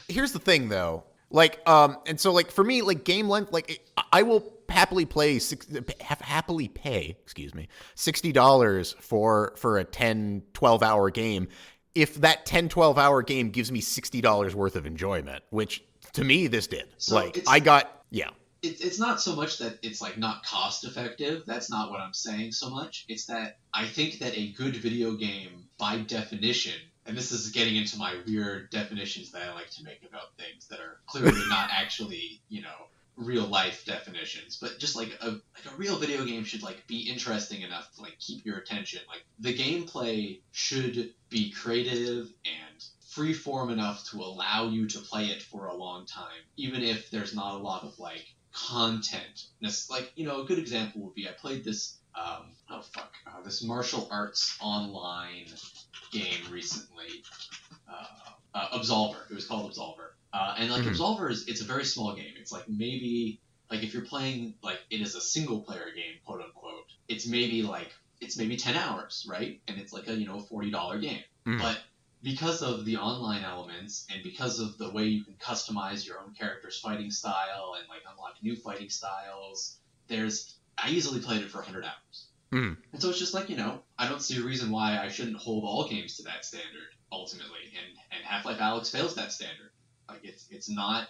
Here's the thing, though. Like, and so, like, for me, like, game length, like, I will happily pay $60 for a 10, 12-hour game if that 10, 12-hour game gives me $60 worth of enjoyment, which, to me, this did. So like, It's not so much that it's, like, not cost-effective. That's not what I'm saying so much. It's that I think that a good video game, by definition, and this is getting into my weird definitions that I like to make about things that are clearly not actually, you know, real-life definitions, but just, like, a real video game should, like, be interesting enough to, like, keep your attention. Like, the gameplay should be creative and freeform enough to allow you to play it for a long time, even if there's not a lot of, like, content. Like, you know, a good example would be I played this this martial arts online game recently, Absolver. It was called Absolver, and like Absolver it's a very small game. It's like maybe like if you're playing like it is a single player game, quote unquote. It's maybe 10 hours, right? And it's like a $40 game, but because of the online elements and because of the way you can customize your own character's fighting style and like unlock new fighting styles, I easily played it for 100 hours. And so it's just like, I don't see a reason why I shouldn't hold all games to that standard ultimately. And Half-Life Alyx fails that standard. Like it's not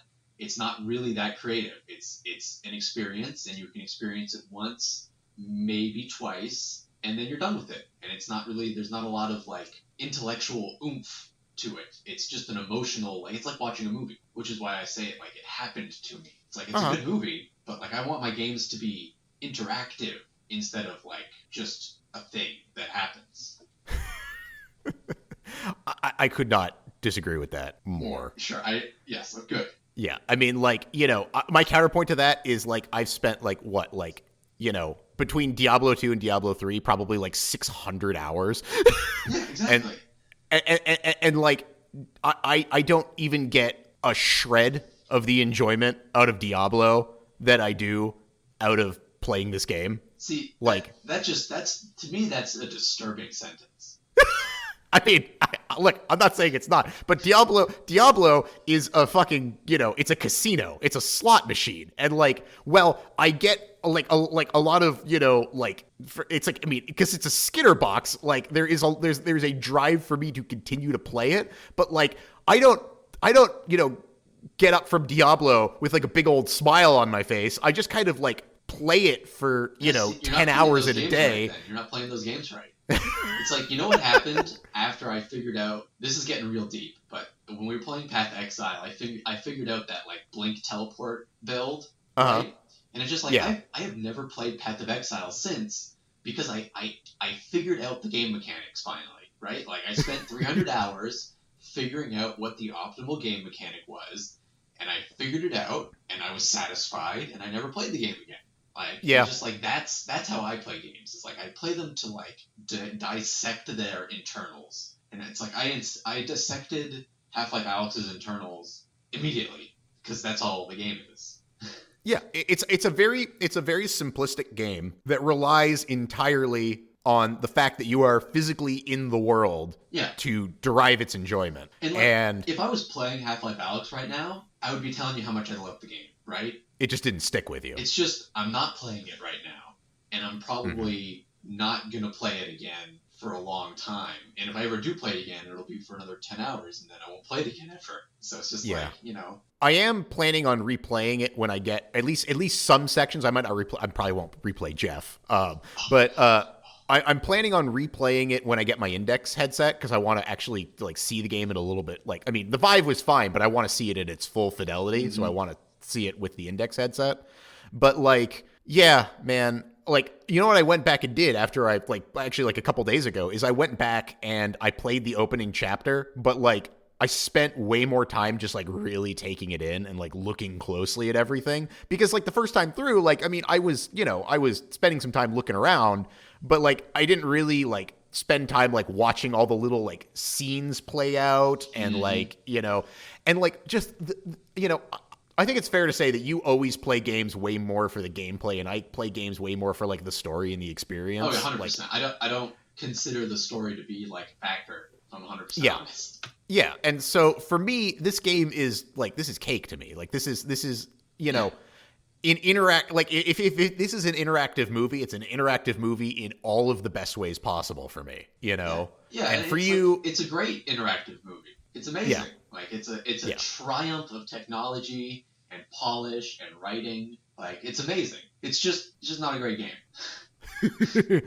really that creative. It's an experience, and you can experience it once, maybe twice, and then you're done with it. And it's not really, there's not a lot of like intellectual oomph to it. It's just an emotional, like it's like watching a movie, which is why I say it like it happened to me. It's like it's a good movie, but like I want my games to be interactive instead of like just a thing that happens. I could not disagree with that more. Sure. Yes. Good. Yeah. I mean, like, my counterpoint to that is like I've spent like between Diablo 2 and Diablo 3 probably like 600 hours. Yeah, exactly. and like I don't even get a shred of the enjoyment out of Diablo that I do out of playing this game. See, like that's to me that's a disturbing sentence. I mean, look, I'm not saying it's not, but Diablo is a fucking, it's a casino, it's a slot machine, and like, well, I get like a lot of, it's like, I mean, because it's a Skinner box, like there's a drive for me to continue to play it, but like I don't, get up from Diablo with like a big old smile on my face. I just kind of like play it for 10 hours in a day. Right, you're not playing those games right. It's like, what happened after I figured out, this is getting real deep, but when we were playing Path of Exile, I figured out that like blink teleport build, right? And it's just like, I have never played Path of Exile since, because I figured out the game mechanics finally, right? Like I spent 300 hours figuring out what the optimal game mechanic was, and I figured it out, and I was satisfied, and I never played the game again. Like, just like that's how I play games. It's like I play them to like dissect their internals, and it's like I dissected Half-Life Alyx's internals immediately because that's all the game is. Yeah, it's a very simplistic game that relies entirely on the fact that you are physically in the world Yeah. to derive its enjoyment. And, like, And if I was playing Half-Life Alyx right now, I would be telling you how much I love the game, right? it just didn't stick with you. It's just, I'm not playing it right now. And I'm probably not going to play it again for a long time. And if I ever do play it again, it'll be for another 10 hours, and then I won't play it again ever. So it's just like, you know. I am planning on replaying it when I get at least some sections. I might not replay. I probably won't replay Jeff. But I'm planning on replaying it when I get my Index headset, because I want to actually like see the game in a little bit. Like, I mean, the Vive was fine, but I want to see it at its full fidelity. So I want to see it with the Index headset. But like, yeah, man. Like, you know what I went back and did after I, like, actually, like, a couple days ago, is I went back and I played the opening chapter, but, like, I spent way more time just, like, really taking it in and, like, looking closely at everything. Because, like, the first time through, like, I mean, I was spending some time looking around, but, like, I didn't really, like, spend time, like, watching all the little, like, scenes play out and, like, you know, and, like, just, you know, I think it's fair to say that you always play games way more for the gameplay, and I play games way more for like the story and the experience. Oh, 100%. Like, I don't consider the story to be like a factor, if I'm 100% honest. Yeah, and so for me, this game is like, this is cake to me. Like, this is you know, if this is an interactive movie, it's an interactive movie in all of the best ways possible for me. You know, and for you, like, it's a great interactive movie. It's amazing. Yeah. Like, it's a triumph of technology and polish and writing. Like, it's amazing. It's just not a great game.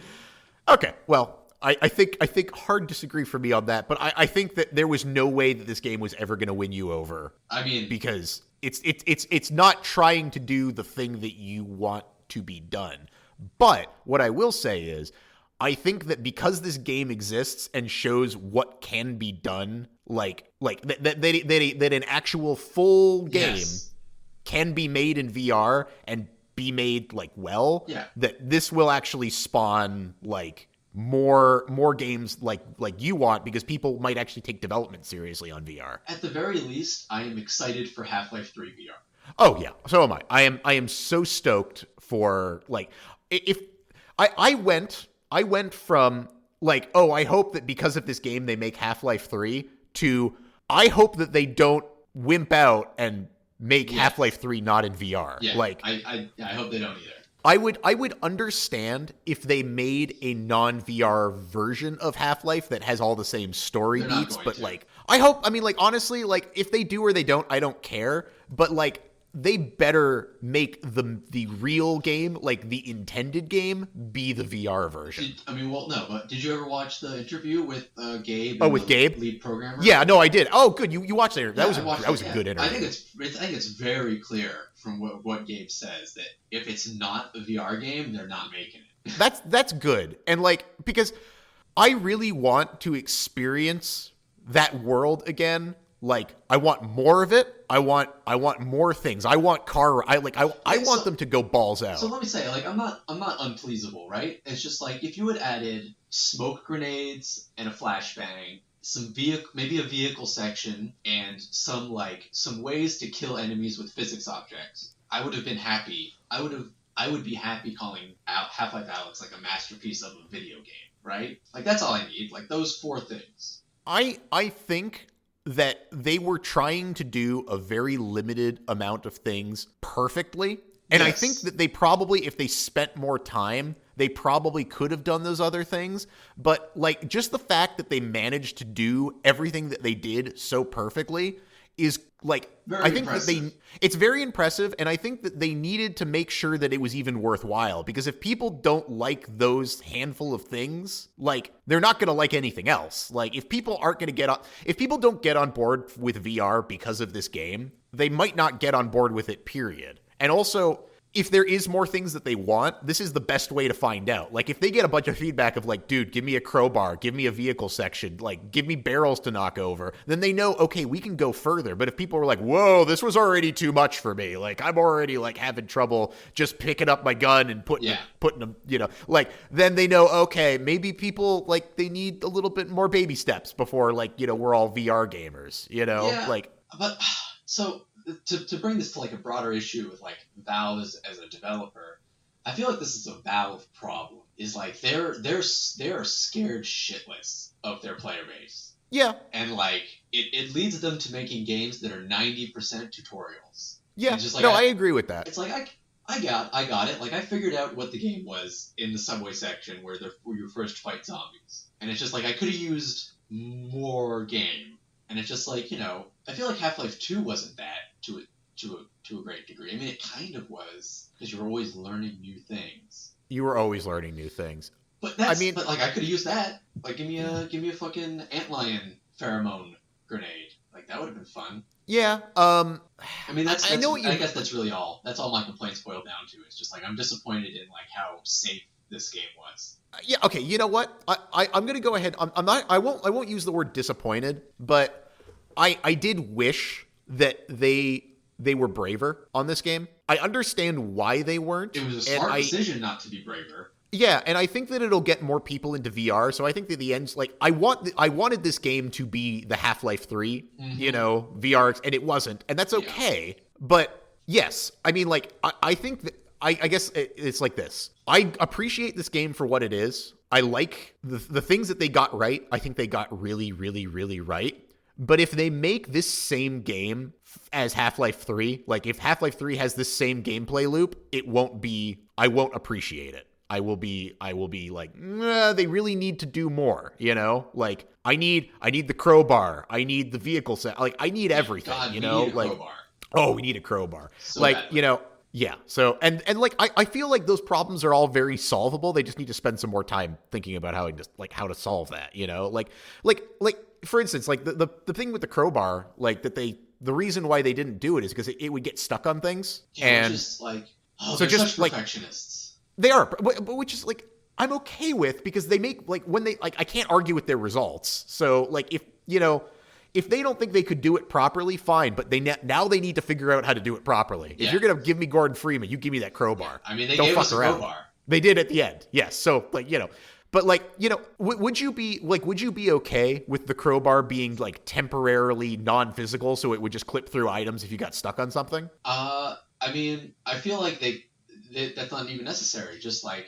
Okay, well, I think hard disagree for me on that, but I think that there was no way that this game was ever going to win you over. I mean, because it's not trying to do the thing that you want to be done. But what I will say is, I think that because this game exists and shows what can be done, like that an actual full game can be made in VR and be made like well, that this will actually spawn like more games like you want, because people might actually take development seriously on VR. At the very least, I am excited for Half-Life 3 VR. Oh yeah, so am I. I am so stoked for, like, if I went from like, oh, I hope that because of this game they make Half-Life 3 to I hope that they don't wimp out and make Half-Life 3 not in VR. Yeah, like I hope they don't either. I would understand if they made a non-VR version of Half-Life that has all the same story beats, but like I hope, I mean, like, honestly, like, if they do or they don't, I don't care, but like they better make the real game, like the intended game, be the VR version. But did you ever watch the interview with Gabe? Oh, with Gabe, lead programmer. Yeah, no, I did. Oh, good. You watched it. That was a good interview. I think it's very clear from what Gabe says that if it's not a VR game, they're not making it. That's good, and like, because I really want to experience that world again. Like, I want more of it. I want more things. I want I want them to go balls out. So let me say, like, I'm not unpleasable, right? It's just like, if you had added smoke grenades and a flashbang, maybe a vehicle section, and some ways to kill enemies with physics objects, I would have been happy. I would be happy calling Half-Life Alyx like a masterpiece of a video game, right? Like, that's all I need. Like, those 4 things. I think that they were trying to do a very limited amount of things perfectly. And I think that they probably, if they spent more time, they probably could have done those other things. But like, just the fact that they managed to do everything that they did so perfectly is like, very I think impressive. that it's very impressive. And I think that they needed to make sure that it was even worthwhile, because if people don't like those handful of things, like, they're not going to like anything else. Like, if people don't get on board with VR because of this game, they might not get on board with it, period. And also, if there is more things that they want, this is the best way to find out. Like, if they get a bunch of feedback of like, dude, give me a crowbar, give me a vehicle section, like, give me barrels to knock over, then they know, okay, we can go further. But if people are like, whoa, this was already too much for me, like, I'm already like having trouble just picking up my gun and putting them, you know, like, then they know, okay, maybe people, like, they need a little bit more baby steps before, like, you know, we're all VR gamers, you know, like. But so to bring this to like a broader issue with like Valve as a developer, I feel like this is a Valve problem. Is like they're scared shitless of their player base. Yeah. And like it leads them to making games that are 90% tutorials. Yeah. It's just like, no, I agree with that. It's like I got it. Like I figured out what the game was in the subway section where you first fight zombies. And it's just like I could have used more game. And it's just like, I feel like Half-Life 2 wasn't that to a great degree. I mean, it kind of was, because you were always learning new things. You were always learning new things. But but like I could have used that. Like give me a fucking antlion pheromone grenade. Like that would have been fun. Yeah. I mean, I guess that's really all. That's all my complaints boil down to. It's just like I'm disappointed in like how safe this game was. Yeah. Okay. You know what? I'm gonna go ahead. I'm not. I won't use the word disappointed, but I did wish that they were braver on this game. I understand why they weren't. It was a smart decision not to be braver. Yeah, and I think that it'll get more people into VR. So I think that the end's like I wanted this game to be the Half-Life 3, VR, and it wasn't, and that's okay. Yeah. But yes, I mean, like I think that I guess it's like this. I appreciate this game for what it is. I like the things that they got right. I think they got really, really, really right. But if they make this same game as Half-Life 3, like if Half-Life 3 has this same gameplay loop, I won't appreciate it. I will be like, they really need to do more, Like I need the crowbar, I need the vehicle set, like I need everything, God, we need a like crowbar. Oh, we need a crowbar. So like, bad. Yeah. So and like I feel like those problems are all very solvable. They just need to spend some more time thinking about how to solve that, Like for instance, like the thing with the crowbar, like the reason why they didn't do it is because it would get stuck on things. Yeah, and just like so just such perfectionists. They are, but which is like I'm okay with, because they make like when they like I can't argue with their results. So like if they don't think they could do it properly, fine. But now they need to figure out how to do it properly. Yeah. If you're gonna give me Gordon Freeman, you give me that crowbar. I mean, they don't gave fuck us a around. crowbar. They did at the end, yes. So like but like would you be okay with the crowbar being like temporarily non-physical, so it would just clip through items if you got stuck on something? I mean, I feel like that's not even necessary. Just like,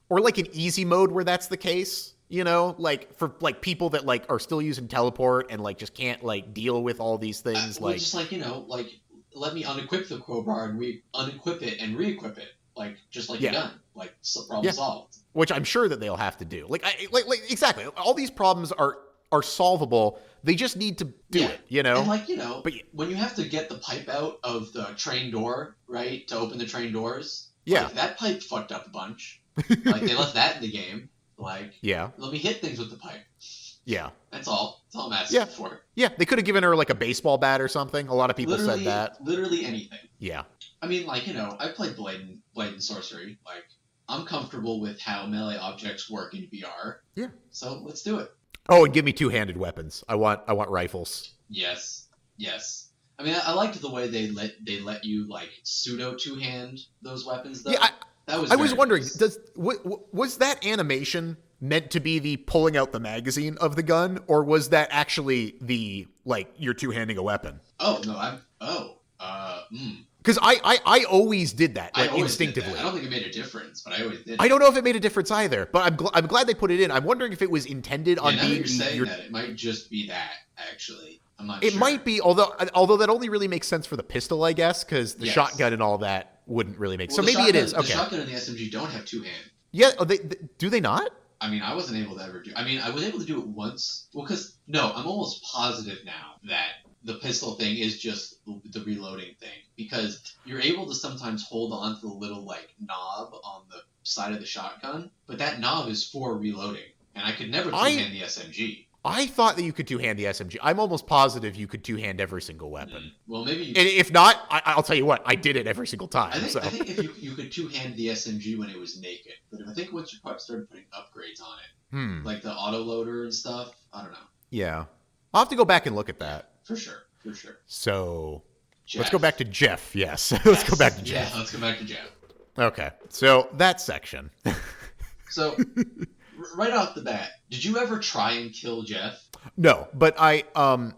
or like an easy mode where that's the case, like for like people that like are still using teleport and like just can't like deal with all these things. Well, just like, like let me unequip the crowbar and unequip it and re-equip it, like just like you're done, like problem solved. Which I'm sure that they'll have to do. Like exactly, all these problems are solvable. They just need to do it, And like, but when you have to get the pipe out of the train door, right, to open the train doors, like, that pipe fucked up a bunch. Like they left that in the game. Like, let me hit things with the pipe. Yeah. That's all. That's all I'm asking for. Yeah, they could have given her like a baseball bat or something. A lot of people said that. Literally anything. Yeah. I mean, like, I played Blade and Sorcery. Like, I'm comfortable with how melee objects work in VR. Yeah. So let's do it. Oh, and give me two-handed weapons. I want rifles. Yes. I mean, I liked the way they let you like pseudo two-hand those weapons though. Yeah, I was wondering, was that animation meant to be the pulling out the magazine of the gun, or was that actually the like you're two-handing a weapon? Oh no, Because I always did that, like, instinctively. Did that. I don't think it made a difference, but I always did. I don't know if it made a difference either, but I'm glad they put it in. I'm wondering if it was intended on being. You're saying that it might just be that. Actually, I'm not sure. It might be, although that only really makes sense for the pistol, I guess, because the shotgun and all that wouldn't really make sense. So maybe it is. Okay. The shotgun and the SMG don't have two-hand. Yeah, do they not? I mean, I wasn't able to ever do. I mean, I was able to do it once. Well, I'm almost positive now that the pistol thing is just the reloading thing, because you're able to sometimes hold on to the little like knob on the side of the shotgun, but that knob is for reloading, and I could never two-hand the SMG. I thought that you could two-hand the SMG. I'm almost positive you could two-hand every single weapon. Well, maybe. And if not, I'll tell you what, I did it every single time. I think if you could two-hand the SMG when it was naked, but I think once you started putting upgrades on it, like the autoloader and stuff, I don't know. Yeah, I'll have to go back and look at that. For sure. So, Jeff. Let's go back to Jeff. Yes, let's go back to Jeff. Yeah, let's go back to Jeff. Okay, so that section. So, right off the bat, did you ever try and kill Jeff? No, but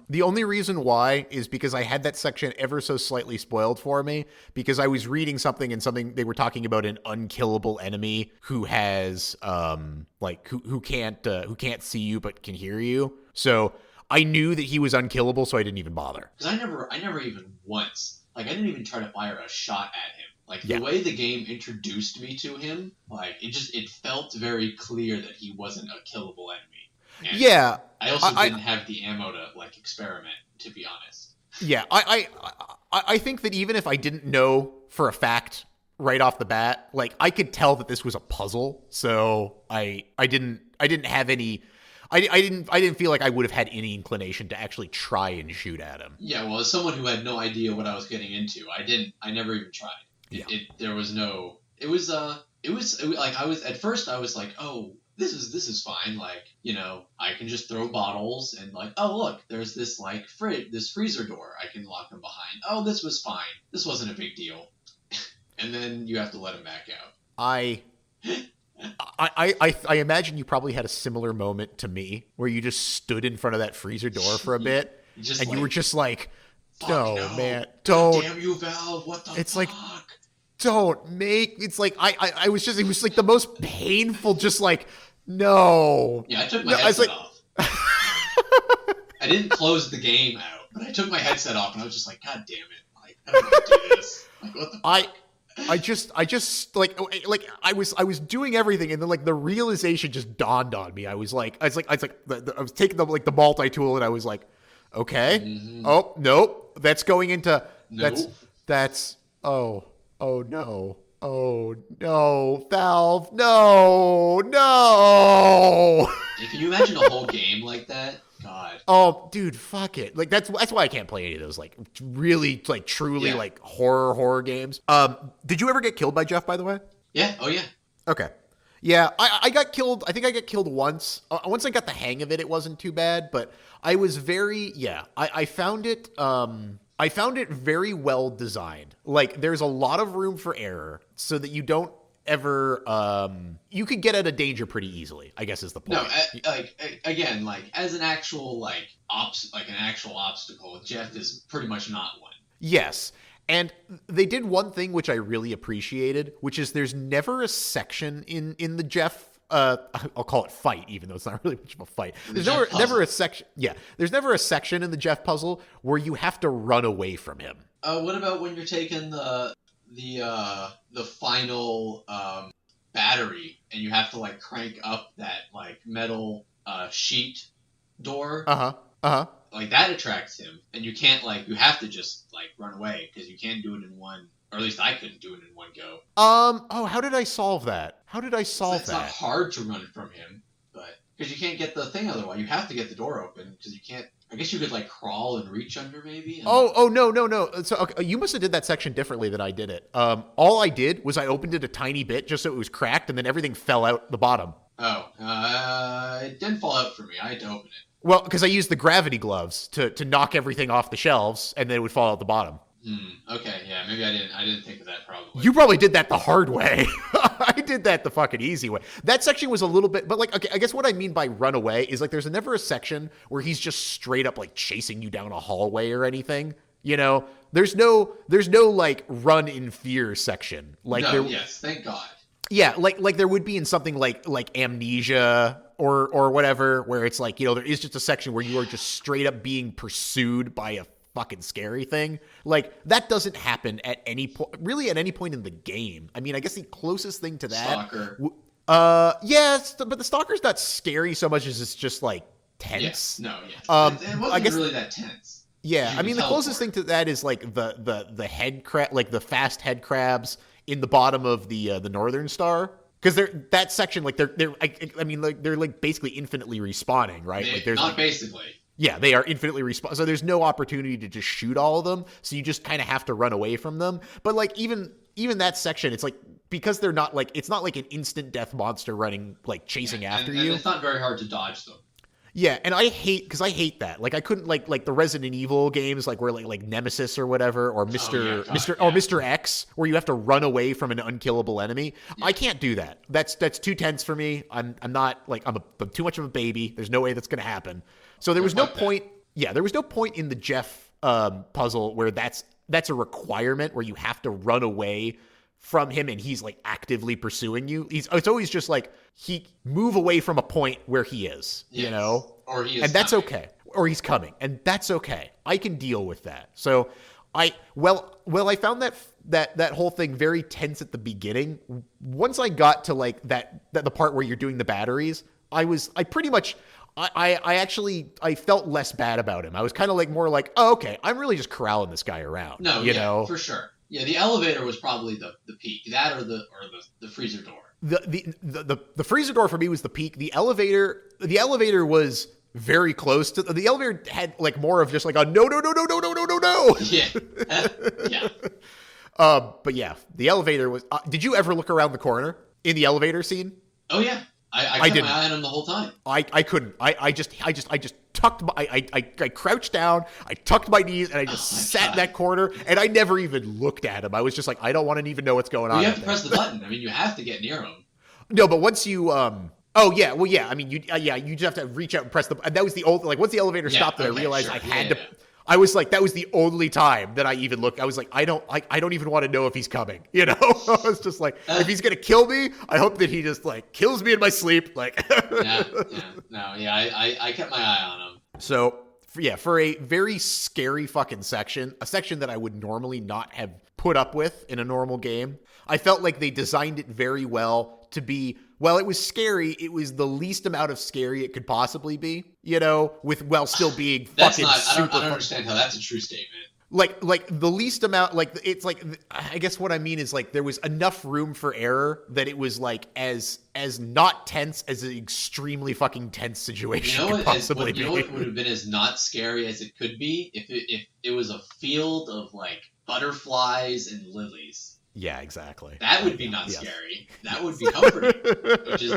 the only reason why is because I had that section ever so slightly spoiled for me because I was reading something and something they were talking about an unkillable enemy who has who can't see you but can hear you. So I knew that he was unkillable, so I didn't even bother. Because I never even once, like, I didn't even try to fire a shot at him. Like, the way the game introduced me to him, like, it felt very clear that he wasn't a killable enemy. And yeah. I also didn't have the ammo to, like, experiment, to be honest. Yeah, I think that even if I didn't know for a fact right off the bat, like, I could tell that this was a puzzle, so I didn't have any... I didn't feel like I would have had any inclination to actually try and shoot at him. Yeah, well, as someone who had no idea what I was getting into, I never even tried. There was no... It was like, at first I was like, oh, this is fine. Like, you know, I can just throw bottles and like, oh, look, there's this like this freezer door. I can lock them behind. Oh, this was fine. This wasn't a big deal. And then you have to let them back out. I imagine you probably had a similar moment to me where you just stood in front of that freezer door for a bit and you were just like, no, man, don't. Damn you, Valve. What the It's fuck? like, don't make, it's like, I was just, it was like the most painful, just like, no. Yeah, I took my headset off. I didn't close the game out, but I took my headset off and I was just like, God damn it. Like, I don't want to do this. Like, what the fuck? I just like I was doing everything and then like the realization just dawned on me. I was taking the multi-tool and I was like, okay, oh nope, that's going into that's oh no, Valve, no. Can you imagine a whole game like that? God. Oh, dude, fuck it. Like that's why I can't play any of those like really like truly like horror games. Did you ever get killed by Jeff, by the way? Yeah. Oh yeah. Okay. Yeah, I got killed. I think I got killed once. Once I got the hang of it, it wasn't too bad. But I was I found it. I found it very well designed. Like there's a lot of room for error, so that you don't ever you could get out of danger pretty easily, I guess is the point. No, again, like as an actual an actual obstacle, Jeff is pretty much not one. Yes. And they did one thing which I really appreciated, which is there's never a section in the Jeff I'll call it fight, even though it's not really much of a fight. There's never a section. Yeah, there's never a section in the Jeff puzzle where you have to run away from him. What about when you're taking the final battery and you have to like crank up that like metal sheet door? Like that attracts him, and you can't you have to just like run away because you can't do it in one. Or at least I couldn't do it in one go. How did I solve that? It's not hard to run from him, but because you can't get the thing otherwise. You have to get the door open because you can't. I guess you could like crawl and reach under maybe. No. So okay, you must have did that section differently than I did it. All I did was I opened it a tiny bit just so it was cracked, and then everything fell out the bottom. It didn't fall out for me. I had to open it. Well, because I used the gravity gloves to knock everything off the shelves, and then it would fall out the bottom. Okay, yeah, maybe I didn't think of that probably. You probably did that the hard way. I did that the fucking easy way. That section was a little bit, but like, okay, I guess what I mean by run away is like there's never a section where he's just straight up like chasing you down a hallway or anything. You know, there's no like run in fear section. Like yes, thank God. Yeah, like there would be in something like Amnesia or whatever, where it's like, you know, there is just a section where you are just straight up being pursued by a fucking scary thing. Like that doesn't happen at any point, really at any point in the game. I mean, I guess the closest thing to that, Stalker. Yes, but the Stalker's not scary so much as it's just like tense. Yeah. No, yeah. It wasn't really that tense. Yeah, I mean, the closest thing to that is like the head crab, like the fast head crabs in the bottom of the Northern Star. Because that section, like they're I mean, like they're like basically infinitely respawning, right? Like there's not basically. Yeah, they are infinitely respawn. So there's no opportunity to just shoot all of them. So you just kind of have to run away from them. But like even that section, it's like because they're not like it's not like an instant death monster running like chasing after you. And it's not very hard to dodge them. Yeah, and I hate that. Like I couldn't like the Resident Evil games, like where like Nemesis or whatever, or Mr. X, where you have to run away from an unkillable enemy. Yeah. I can't do that. That's too tense for me. I'm not like I'm too much of a baby. There's no way that's gonna happen. So there was no fuck that. point. Yeah, there was no point in the Jeff puzzle where that's a requirement where you have to run away from him and he's like actively pursuing you. It's always just like he move away from a point where he is, Yes. you know, Or he is, and that's coming. okay. Or he's coming, and that's okay. I can deal with that. So I found that whole thing very tense at the beginning. Once I got to like the part where you're doing the batteries, I felt less bad about him. I was kind of like more like, oh, okay, I'm really just corralling this guy around. No, you know, for sure. Yeah, the elevator was probably the peak. That or the freezer door. The freezer door for me was the peak. The elevator was very close to the elevator had like more of just like a no. Yeah. Yeah. But yeah, the elevator was. Did you ever look around the corner in the elevator scene? Oh yeah. I kept didn't. my eye on him the whole time. I couldn't. I just tucked my I crouched down, I tucked my knees, and I just sat in that corner, and I never even looked at him. I was just like, I don't want to even know what's going on. You have to press the button. I mean, you have to get near him. No, but once you oh yeah, well yeah, I mean you you just have to reach out and press the. And that was the old like once the elevator stopped, I realized I had to. I was like, that was the only time that I even looked. I was like, I don't even want to know if he's coming. You know, I was just like, if he's gonna kill me, I hope that he just like kills me in my sleep. Like, I kept my eye on him. So for a very scary fucking section, a section that I would normally not have put up with in a normal game, I felt like they designed it very well to be. Well, it was scary. It was the least amount of scary it could possibly be, you know, while still being fucking super. I don't understand how that's a true statement. Like the least amount, like it's like, I guess what I mean is like there was enough room for error that it was like as not tense as an extremely fucking tense situation could possibly be. You know what would have been as not scary as it could be if it was a field of like butterflies and lilies. Yeah, exactly. That would be not scary. That would be comforting, which is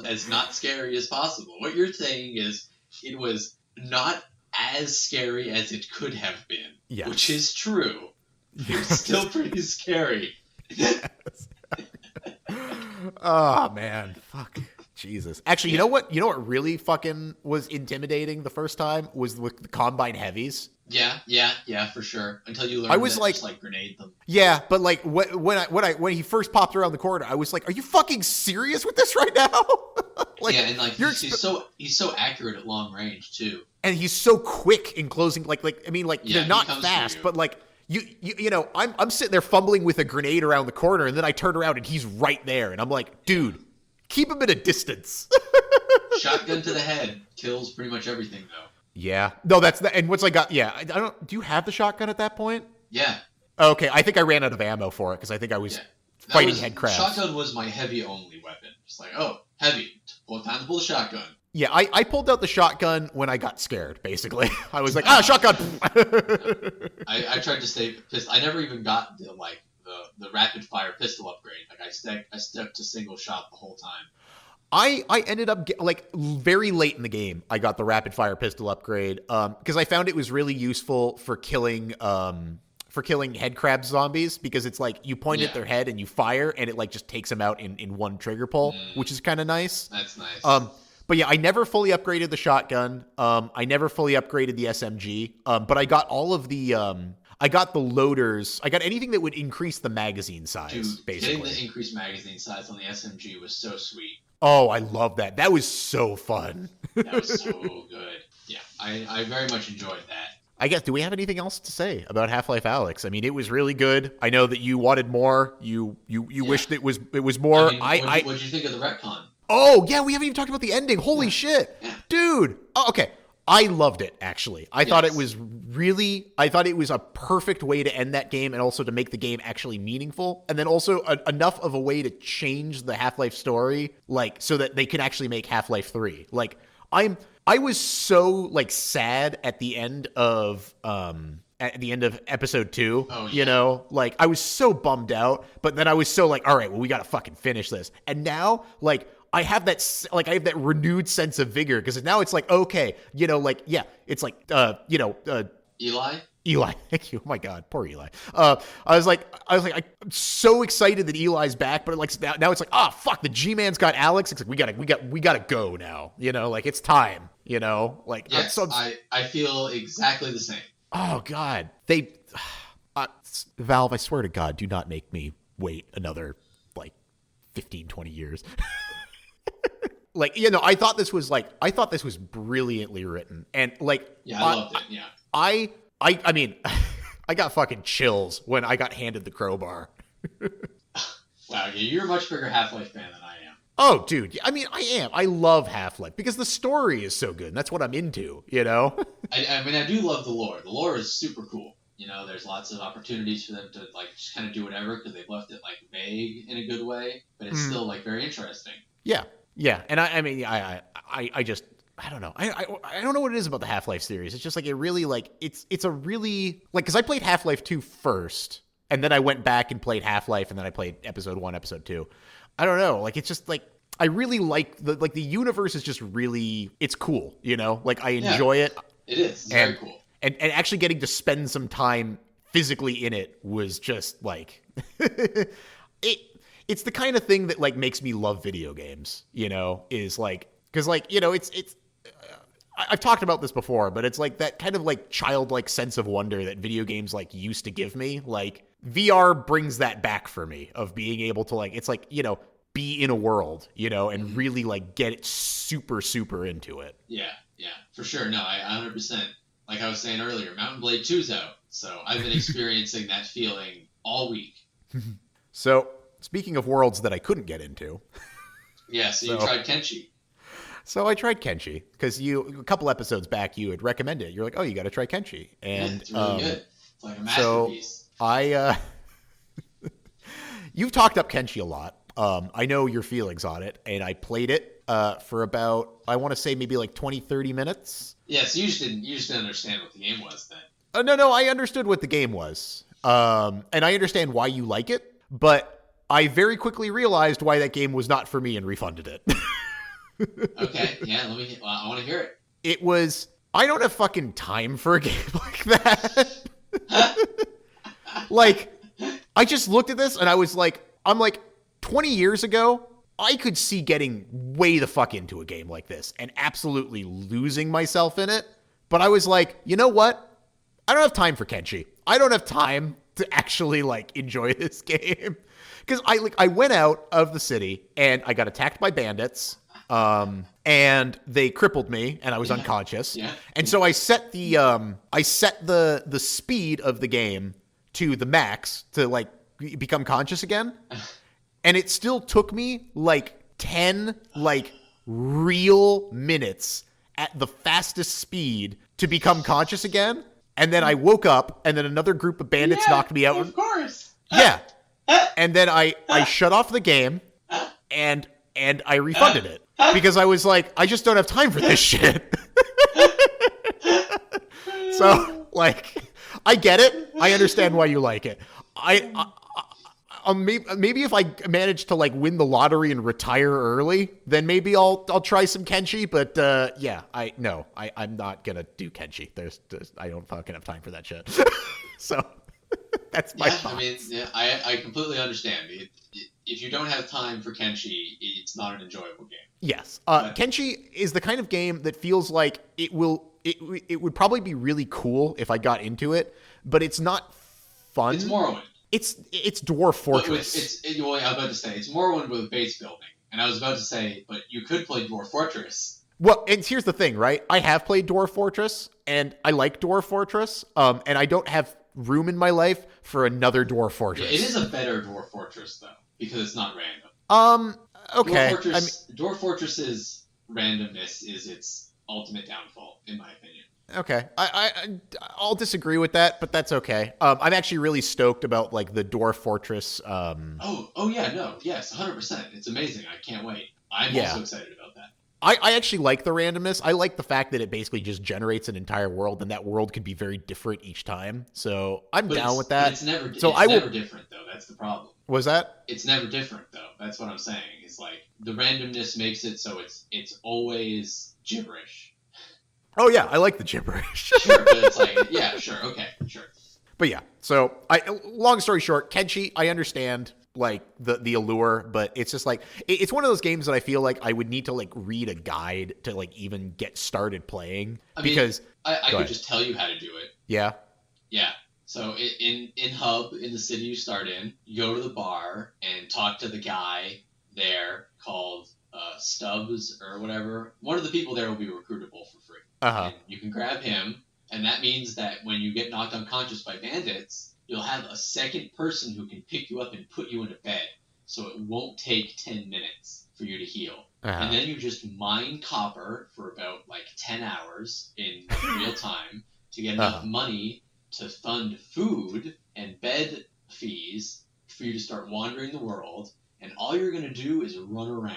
as not scary as possible. What you're saying is it was not as scary as it could have been, which is true. It's still pretty scary. Oh, man. Fuck. Jesus. Actually, you know what? You know what really fucking was intimidating the first time was with the Combine Heavies. Yeah, for sure. Until you learn just like grenade them. Yeah, but like when he first popped around the corner, I was like, "Are you fucking serious with this right now?" Like, yeah, and like he's so accurate at long range too. And he's so quick in closing. Like I mean, like they're not fast, but like you know, I'm sitting there fumbling with a grenade around the corner, and then I turn around and he's right there, and I'm like, dude, keep him at a distance. Shotgun to the head kills pretty much everything though. Yeah. No, that's the, and once I got, I don't, do you have the shotgun at that point? Yeah. Okay. I think I ran out of ammo for it because I think I was fighting head crabs. Shotgun was my heavy only weapon. Just like, oh, heavy. Well, time to pull the shotgun. Yeah. I pulled out the shotgun when I got scared, basically. I was like, shotgun. I tried to stay pissed. I never even got the rapid fire pistol upgrade. Like I stuck to single shot the whole time. I ended up very late in the game. I got the rapid fire pistol upgrade because I found it was really useful for killing head crab zombies because it's like you point at their head and you fire and it like just takes them out in one trigger pull, which is kind of nice. That's nice. But yeah, I never fully upgraded the shotgun. I never fully upgraded the SMG. But I got all of the I got the loaders. I got anything that would increase the magazine size. Dude, basically, getting the increased magazine size on the SMG was so sweet. Oh, I love that. That was so fun. That was so good. Yeah, I very much enjoyed that. I guess, do we have anything else to say about Half-Life Alyx? I mean, it was really good. I know that you wanted more. You wished it was more. I mean, what'd you think of the retcon? Oh, yeah, we haven't even talked about the ending. Holy shit. Yeah. Dude. Oh, okay. I loved it, actually. I thought it was a perfect way to end that game and also to make the game actually meaningful. And then also enough of a way to change the Half-Life story, like, so that they can actually make Half-Life 3. Like, I was so, like, sad at the end of episode 2, you know? Like, I was so bummed out, but then I was so like, all right, well, we gotta fucking finish this. And now, like, I have that renewed sense of vigor because now it's like, okay, you know, like, yeah, it's like, Eli, thank you. Oh my God, poor Eli. I was like, I'm so excited that Eli's back, but like now it's like, fuck, the G-Man's got Alyx. It's like we gotta go now. You know, like it's time. you know? Like, Yes, I feel exactly the same. Oh, God. Valve, I swear to God, do not make me wait another, like, 15, 20 years. Like, you know, I thought this was brilliantly written. And, like... Yeah, I loved it, yeah. I mean, I got fucking chills when I got handed the crowbar. Wow, you're a much bigger Half-Life fan than I am. Oh, dude. I mean, I am. I love Half-Life because the story is so good. And that's what I'm into, you know? I mean, I do love the lore. The lore is super cool. You know, there's lots of opportunities for them to, like, just kind of do whatever because they've left it, like, vague in a good way. But it's still, like, very interesting. Yeah. Yeah. And I mean, I just... I don't know. I don't know what it is about the Half-Life series. It's just like it really like it's a really like because I played Half-Life 2 first, and then I went back and played Half-Life, and then I played Episode 1, Episode 2. I don't know. Like it's just like I really like the universe is just really it's cool. You know, like I enjoy it. It is. It's very cool. And actually getting to spend some time physically in it was just like it's the kind of thing that like makes me love video games. You know, is like because like you know it's. I've talked about this before, but it's like that kind of like childlike sense of wonder that video games like used to give me. Like VR brings that back for me of being able to like, it's like, you know, be in a world, you know, and really like get it super, super into it. Yeah, for sure. No, I 100%, like I was saying earlier, Mountain Blade 2's out. So I've been experiencing that feeling all week. So speaking of worlds that I couldn't get into. Yeah, so you tried Kenshi. So I tried Kenshi because a couple episodes back, you had recommended it. You're like, oh, you got to try Kenshi. And it's really good. It's like a masterpiece. So you've talked up Kenshi a lot. I know your feelings on it, and I played it for about, I want to say maybe like 20, 30 minutes. Yeah, so you just didn't understand what the game was then. No, I understood what the game was. And I understand why you like it, but I very quickly realized why that game was not for me and refunded it. Okay, yeah, I want to hear it. It was, I don't have fucking time for a game like that. Like, I just looked at this and I was like, 20 years ago, I could see getting way the fuck into a game like this and absolutely losing myself in it. But I was like, you know what? I don't have time for Kenshi. I don't have time to actually like enjoy this game. Because I went out of the city and I got attacked by bandits. And they crippled me and I was unconscious. Yeah. And so I set the speed of the game to the max to like become conscious again. And it still took me like 10 like real minutes at the fastest speed to become conscious again. And then I woke up and then another group of bandits knocked me out. Of course. Yeah. And then I shut off the game and I refunded it because I was like, I just don't have time for this shit. So like, I get it. I understand why you like it. Maybe if I manage to like win the lottery and retire early, then maybe I'll try some Kenshi. But I'm not gonna do Kenshi. There's I don't fucking have time for that shit. So that's my thoughts. I mean, I completely understand. If you don't have time for Kenshi, it's not an enjoyable game. Yes, Kenshi is the kind of game that feels like it would probably be really cool if I got into it, but it's not fun. It's Morrowind. It's Dwarf Fortress. I was about to say it's Morrowind with base building, and I was about to say, but you could play Dwarf Fortress. Well, and here's the thing, right? I have played Dwarf Fortress, and I like Dwarf Fortress, and I don't have room in my life for another Dwarf Fortress. Yeah, it is a better Dwarf Fortress though, because it's not random. Okay. Dwarf Fortress's randomness is its ultimate downfall, in my opinion. Okay, I'll disagree with that, but that's okay. I'm actually really stoked about like the Dwarf Fortress. Yes, 100%. It's amazing. I can't wait. I'm also excited about that. I actually like the randomness. I like the fact that it basically just generates an entire world, and that world can be very different each time. So I'm down with that. It's never different though. That's the problem. Was that? It's never different though. That's what I'm saying. It's like the randomness makes it so it's always gibberish. Oh yeah, I like the gibberish. Sure, but it's like, yeah, sure, okay, sure. But yeah, so long story short, Kenshi, I understand. like the allure, but it's just like it's one of those games that I feel like I would need to like read a guide to like even get started playing. I because mean, I could just tell you how to do it. Yeah. Yeah. So in Hub, in the city you start in, you go to the bar and talk to the guy there called Stubbs or whatever. One of the people there will be recruitable for free. And you can grab him, and that means that when you get knocked unconscious by bandits, you'll have a second person who can pick you up and put you into bed. So it won't take 10 minutes for you to heal. And then you just mine copper for about like 10 hours in real time to get enough money to fund food and bed fees for you to start wandering the world. And all you're going to do is run around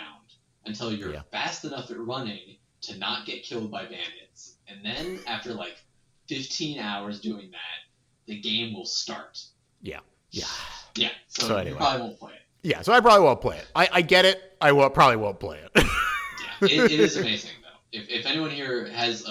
until you're fast enough at running to not get killed by bandits. And then after like 15 hours doing that, the game will start. Yeah. So anyway, you probably won't play it. Yeah, so I probably won't play it. I get it. Probably won't play it. Yeah, it is amazing, though. If anyone here has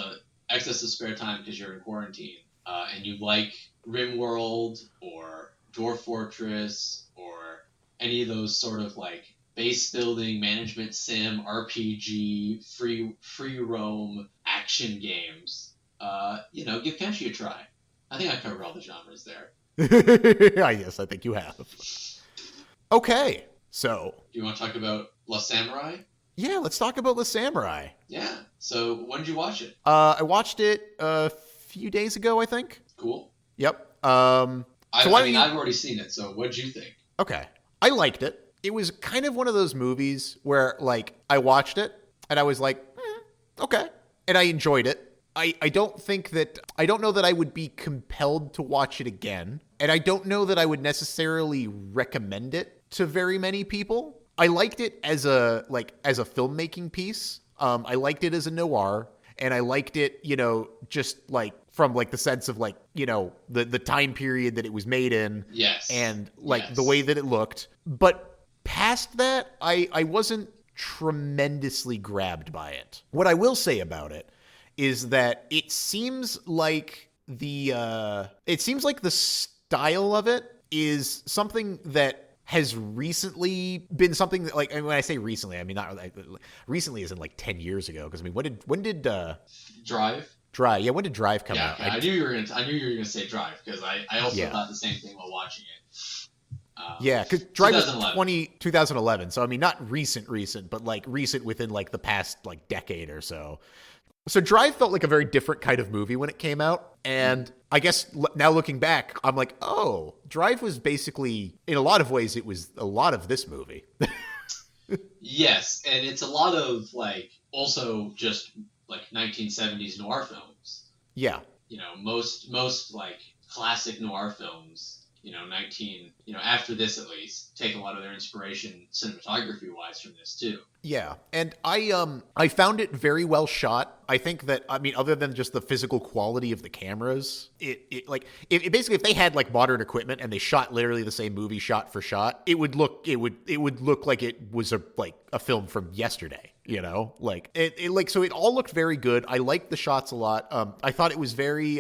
excess of spare time because you're in quarantine, and you like RimWorld or Dwarf Fortress or any of those sort of like base building, management sim, RPG, free roam action games, give Kenshi a try. I think I covered all the genres there. Yes, I think you have. Okay, so... Do you want to talk about La Samourai? Yeah, let's talk about La Samourai. Yeah, so when did you watch it? I watched it a few days ago, I think. Cool. Yep. I've already seen it, so what'd you think? Okay. I liked it. It was kind of one of those movies where, like, I watched it, and I was like, okay. And I enjoyed it. I don't know that I would be compelled to watch it again. And I don't know that I would necessarily recommend it to very many people. I liked it as a filmmaking piece. I liked it as a noir, and I liked it, just like from like the sense of like, the time period that it was made in. Yes. And like the way that it looked. But past that, I wasn't tremendously grabbed by it. What I will say about it is that it seems like the style of it is something that has recently been something that, like, and when I say recently, I mean not like, recently as in like 10 years ago. Because I mean, when did Drive? Drive? Yeah, when did Drive come out? Yeah, I knew you were gonna say Drive because I also thought the same thing while watching it. Yeah, because Drive was 2011. So I mean, not recent, but like recent within like the past like decade or so. So Drive felt like a very different kind of movie when it came out. And I guess now looking back, I'm like, oh, Drive was basically, in a lot of ways, it was a lot of this movie. Yes, and it's a lot of, like, also just, like, 1970s noir films. Yeah. Most like, classic noir films, after this at least, take a lot of their inspiration cinematography-wise from this, too. Yeah, and I found it very well shot. I think that, I mean, other than just the physical quality of the cameras, it basically, if they had like modern equipment and they shot literally the same movie shot for shot, it would look like it was a film from yesterday. So it all looked very good. I liked the shots a lot. I thought it was very,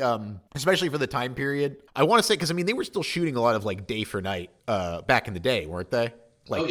especially for the time period. I want to say, because I mean, they were still shooting a lot of like day for night back in the day, weren't they?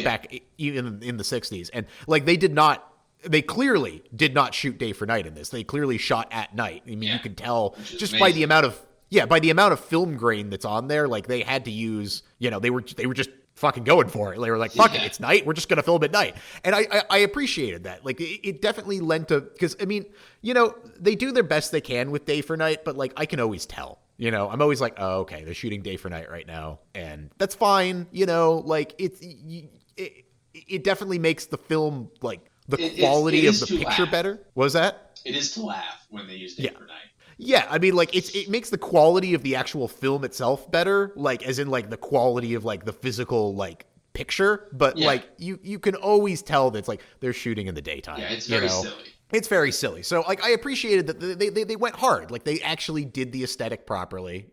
Back even in the 60s. And like they clearly did not shoot day for night in this. They clearly shot at night. I mean, you can tell just by the amount of film grain that's on there. Like they had to use, they were just fucking going for it. They were like, fuck it, it's night. We're just going to film at night. And I appreciated that. Like it definitely lent to, because I mean, they do their best they can with day for night, but like I can always tell. I'm always like, oh, okay, they're shooting day for night right now, and that's fine. Like it definitely makes the film like the quality of the picture better. What was that? It is to laugh when they use day for night. Yeah, I mean, like it makes the quality of the actual film itself better, like as in like the quality of like the physical like picture. But like you can always tell that it's like they're shooting in the daytime. Yeah, it's very silly. It's very silly. So, like, I appreciated that they went hard. Like, they actually did the aesthetic properly,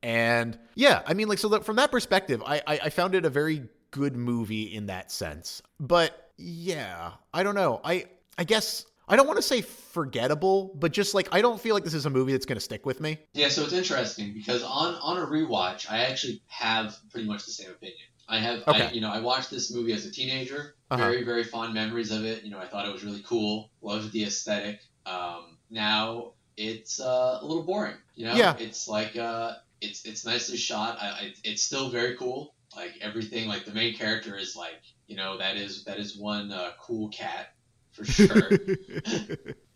And, yeah, I mean, like, so from that perspective, I found it a very good movie in that sense. But, yeah, I don't know. I guess, I don't want to say forgettable, but just, like, I don't feel like this is a movie that's going to stick with me. Yeah, so it's interesting, because on a rewatch, I actually have pretty much the same opinion. I have, Okay. I watched this movie as a teenager. Uh-huh. Very, very fond memories of it. I thought it was really cool. Loved the aesthetic. Now it's a little boring. Yeah. It's like it's nicely shot. It's still very cool. Like everything, like the main character is like, that is one cool cat for sure.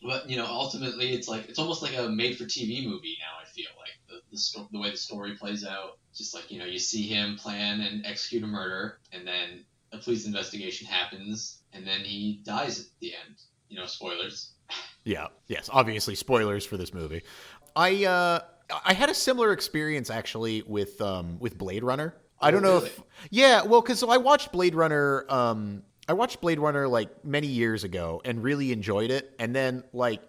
But ultimately, it's almost like a made-for-TV movie now. I feel like the way the story plays out, just like you see him plan and execute a murder, and then a police investigation happens, and then he dies at the end. Spoilers. Yeah. Yes. Obviously, spoilers for this movie. I had a similar experience actually with Blade Runner. I don't know Really? if yeah, well, because I watched Blade Runner. I watched Blade Runner like many years ago and really enjoyed it. And then like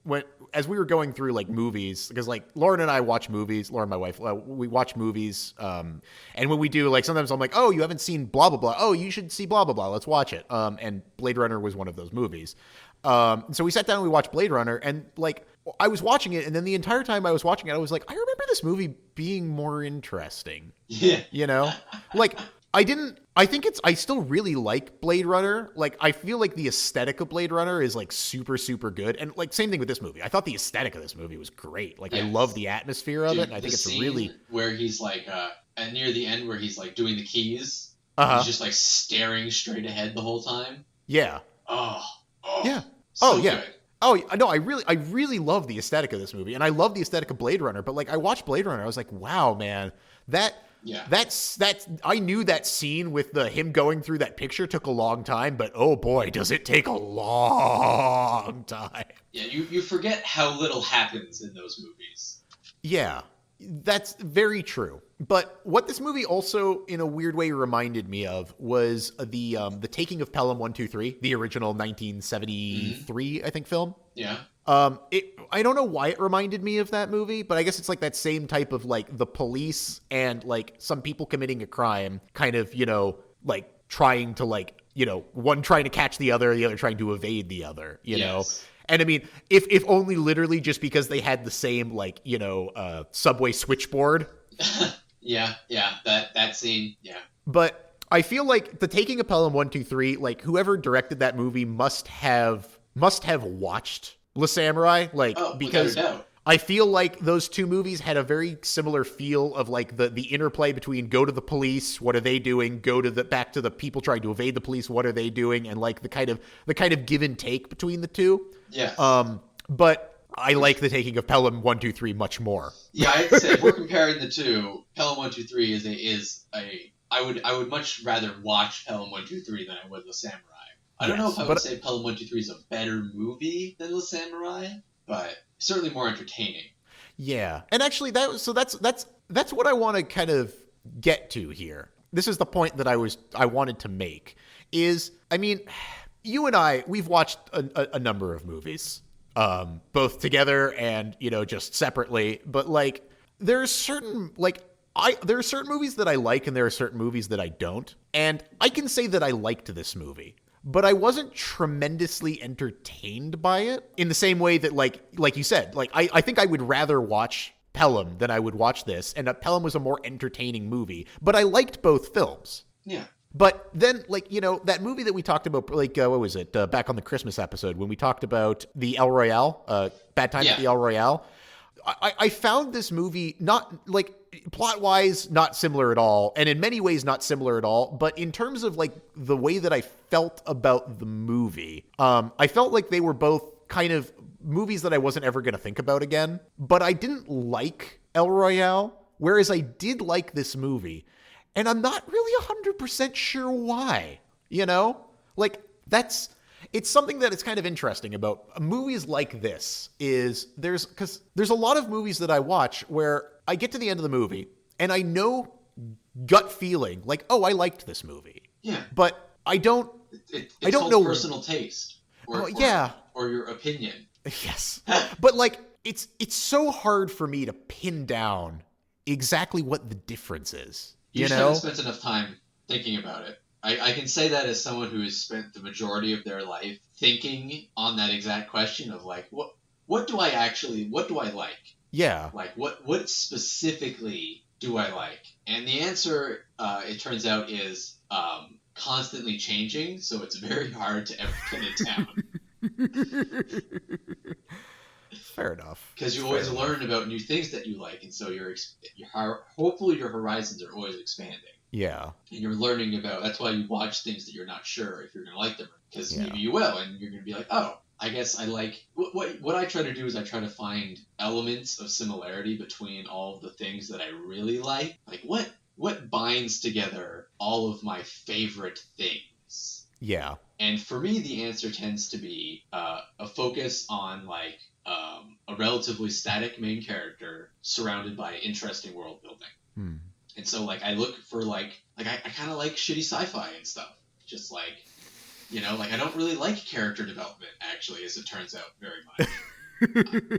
when as we were going through like movies, because like Lauren and I watch movies. Lauren, my wife, we watch movies. And when we do, like sometimes I'm like, oh, you haven't seen blah blah blah. Oh, you should see blah blah blah. Let's watch it. And Blade Runner was one of those movies. So we sat down and we watched Blade Runner, and like I was watching it, and then the entire time I was watching it, I was like, I remember this movie being more interesting. Yeah. Like I still really like Blade Runner. Like I feel like the aesthetic of Blade Runner is like super, super good. And like same thing with this movie. I thought the aesthetic of this movie was great. Like I Yes. love the atmosphere of Dude, it. And I think the it's scene really, where he's like and near the end where he's like doing the keys. uh-huh. He's just like staring straight ahead the whole time. Yeah. Oh, Yeah. so Oh yeah. good. Oh no, I really love the aesthetic of this movie, and I love the aesthetic of Blade Runner. But like, I watched Blade Runner, I was like, wow, man, Yeah. that's I knew that scene with him going through that picture took a long time, but oh boy, does it take a long time. Yeah, you forget how little happens in those movies. Yeah, that's very true. But what this movie also, in a weird way, reminded me of was the Taking of Pelham 123, the original 1973, I think, film. Yeah. I don't know why it reminded me of that movie, but I guess it's like that same type of like the police and like some people committing a crime, kind of, like trying to like, one trying to catch the other trying to evade the other, you know? Yes. And I mean, if only literally just because they had the same like, subway switchboard. Yeah, that scene, yeah. But I feel like the Taking of Pelham 123, like whoever directed that movie must have watched Le Samurai, like because without a doubt. I feel like those two movies had a very similar feel of like the interplay between go to the police, what are they doing? Go to back to the people trying to evade the police, what are they doing? And like the kind of give and take between the two. Yes. But I like the Taking of Pelham 123 much more. Yeah, I'd say if we're comparing the two, Pelham 123 is a I would much rather watch Pelham 123 than I would Le Samurai. I don't know if I would say Pelham 123 is a better movie than Le Samurai, but certainly more entertaining. Yeah. And actually that's what I want to kind of get to here. This is the point that I wanted to make is, I mean, you and I, we've watched a number of movies, both together and, just separately, but like there are certain movies that I like and there are certain movies that I don't. And I can say that I liked this movie, but I wasn't tremendously entertained by it in the same way that like you said, like I think I would rather watch Pelham than I would watch this. And Pelham was a more entertaining movie, but I liked both films. Yeah. But then, like, that movie that we talked about, like, what was it, back on the Christmas episode when we talked about the El Royale, Bad Times at the El Royale, I found this movie not, like, plot-wise, not similar at all, and in many ways not similar at all, but in terms of, like, the way that I felt about the movie, I felt like they were both kind of movies that I wasn't ever going to think about again, but I didn't like El Royale, whereas I did like this movie. And I'm not really 100% sure why, Like, it's something that is kind of interesting about movies like this is because there's a lot of movies that I watch where I get to the end of the movie and I know gut feeling like, oh, I liked this movie. Yeah. But I don't know personal taste. Or your opinion. Yes. But like, it's so hard for me to pin down exactly what the difference is. You just haven't spent enough time thinking about it. I can say that as someone who has spent the majority of their life thinking on that exact question of like, what do I like? Yeah. Like, what specifically do I like? And the answer it turns out, is constantly changing, so it's very hard to ever pin it down. Fair enough. Because you always learn about new things that you like, and so hopefully your horizons are always expanding. Yeah. And you're learning about. That's why you watch things that you're not sure if you're going to like them, because maybe you will, and you're going to be like, oh, I guess I like what I try to do is I try to find elements of similarity between all of the things that I really like. Like what binds together all of my favorite things. Yeah. And for me, the answer tends to be a focus on like a relatively static main character surrounded by interesting world building. And so like I look for like I kind of like shitty sci-fi and stuff. Just like, you know, like I don't really like character development actually, as it turns out, very much.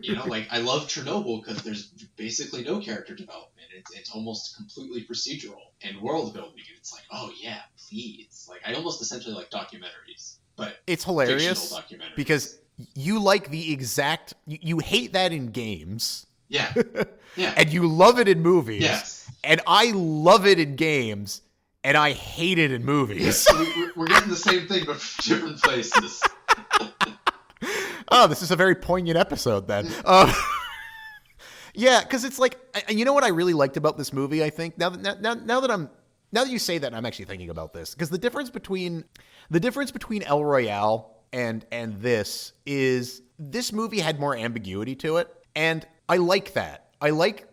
You know, like I love Chernobyl because there's basically no character development. It's almost completely procedural and world building. And it's like, oh yeah, please. Like I almost essentially like documentaries, but it's hilarious documentaries. Because you like the exact, you hate that in games. Yeah. Yeah. And you love it in movies. Yes. And I love it in games, and I hate it in movies. We're getting the same thing, but from different places. Oh, this is a very poignant episode then. Yeah, because it's like, you know what I really liked about this movie, I think? Now that you say that, I'm actually thinking about this. Because the difference between El Royale and this is this movie had more ambiguity to it, and I like that. I like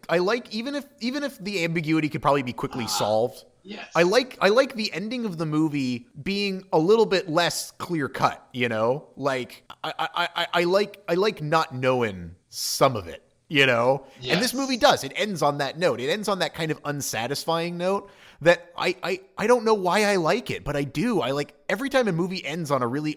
even if the ambiguity could probably be quickly solved. Yes. I like the ending of the movie being a little bit less clear cut, you know? Like I like not knowing some of it, you know? Yes. And this movie does. It ends on that note. It ends on that kind of unsatisfying note that I don't know why I like it, but I do. I like every time a movie ends on a really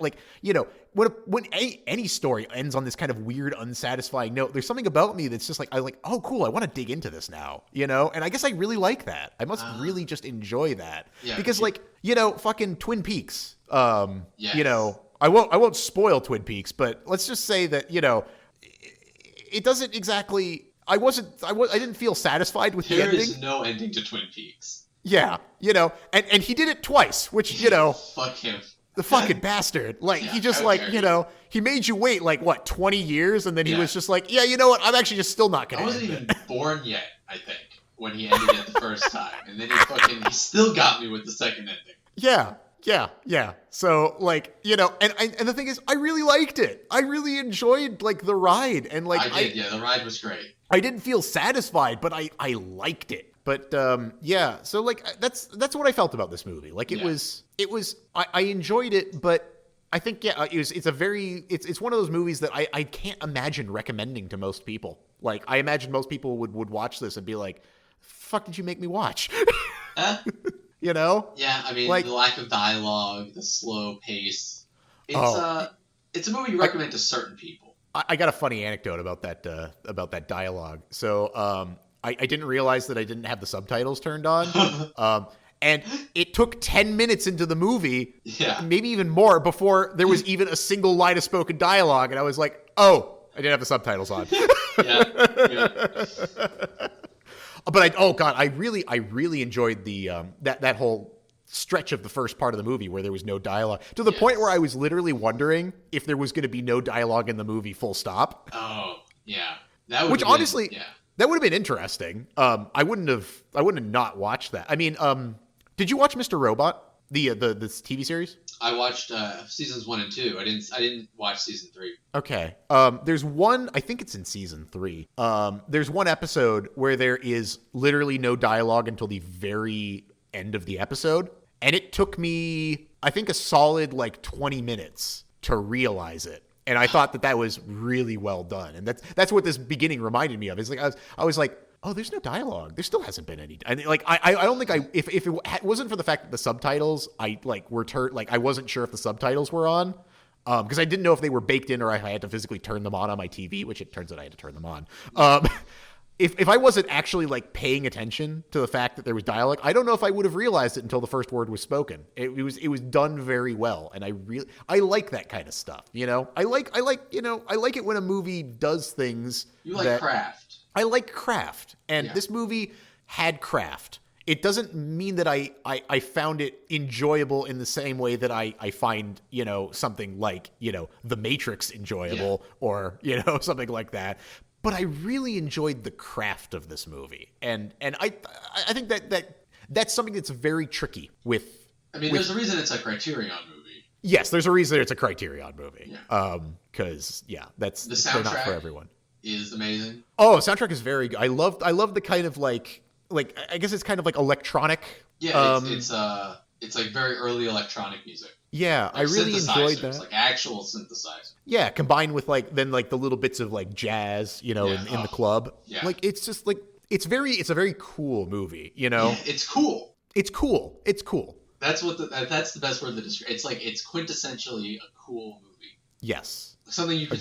like, you know, when any story ends on this kind of weird, unsatisfying note, there's something about me that's just like, I like, oh, cool, I want to dig into this now, you know? And I guess I really like that. I must really just enjoy that. Yeah, because, like, you know, fucking Twin Peaks, yes. you know, I won't spoil Twin Peaks, but let's just say that, you know, it doesn't exactly, I didn't feel satisfied with the ending. There is no ending to Twin Peaks. Yeah, you know, and he did it twice, which, you know. Fuck him. The fucking bastard. Like, yeah, he just, like, you know, he made you wait, like, what, 20 years? And then he was just like, yeah, you know what? I'm actually just still not going to I wasn't even born yet, I think, when he ended it the first time. And then he still got me with the second ending. Yeah. So, like, you know, and the thing is, I really liked it. I really enjoyed, like, the ride. And, like, I did, the ride was great. I didn't feel satisfied, but I liked it. But yeah, so like that's what I felt about this movie. Like it was I enjoyed it, but I think it's one of those movies that I can't imagine recommending to most people. Like I imagine most people would watch this and be like, "Fuck, did you make me watch?" You know? Yeah, I mean, like, the lack of dialogue, the slow pace. It's a movie you recommend to certain people. I got a funny anecdote about that dialogue. So I didn't realize that I didn't have the subtitles turned on. And it took 10 minutes into the movie, maybe even more, before there was even a single line of spoken dialogue. And I was like, oh, I didn't have the subtitles on. But I really enjoyed the that whole stretch of the first part of the movie where there was no dialogue, to the point where I was literally wondering if there was going to be no dialogue in the movie, full stop. Oh, yeah. Honestly, that would have been interesting. I wouldn't have not watched that. I mean, did you watch Mr. Robot, the TV series? I watched seasons 1 and 2. I didn't watch season 3. Okay. There's one, I think it's in season 3. There's one episode where there is literally no dialogue until the very end of the episode, and it took me, I think, a solid like 20 minutes to realize it. And I thought that was really well done. And that's what this beginning reminded me of. It's like I was like, oh, there's no dialogue. There still hasn't been any. And like I don't think if it wasn't for the fact that the subtitles I wasn't sure if the subtitles were on, because I didn't know if they were baked in or if I had to physically turn them on my TV, which it turns out I had to turn them on. If I wasn't actually like paying attention to the fact that there was dialogue, I don't know if I would have realized it until the first word was spoken. It was done very well, and I like that kind of stuff. You know, I like it when a movie does things. You like craft. I like craft, and this movie had craft. it doesn't mean that I found it enjoyable in the same way that I find, something like, The Matrix enjoyable or, something like that. But I really enjoyed the craft of this movie. And I think that's something that's very tricky with... there's a reason it's a Criterion movie. Yes, there's a reason it's a Criterion movie. Yeah. Because, that's... The they're not for soundtrack everyone. is amazing. Oh, soundtrack is very good. I love the kind of like I guess it's kind of like electronic. Yeah, it's like very early electronic music. Yeah, I really enjoyed that. Like actual synthesizer. Yeah, combined with like the little bits of like jazz, in the club. Yeah. Like it's just like it's a very cool movie, Yeah, it's cool. It's cool. It's cool. That's that's the best word to describe. It's like it's quintessentially a cool movie. Yes. Something you could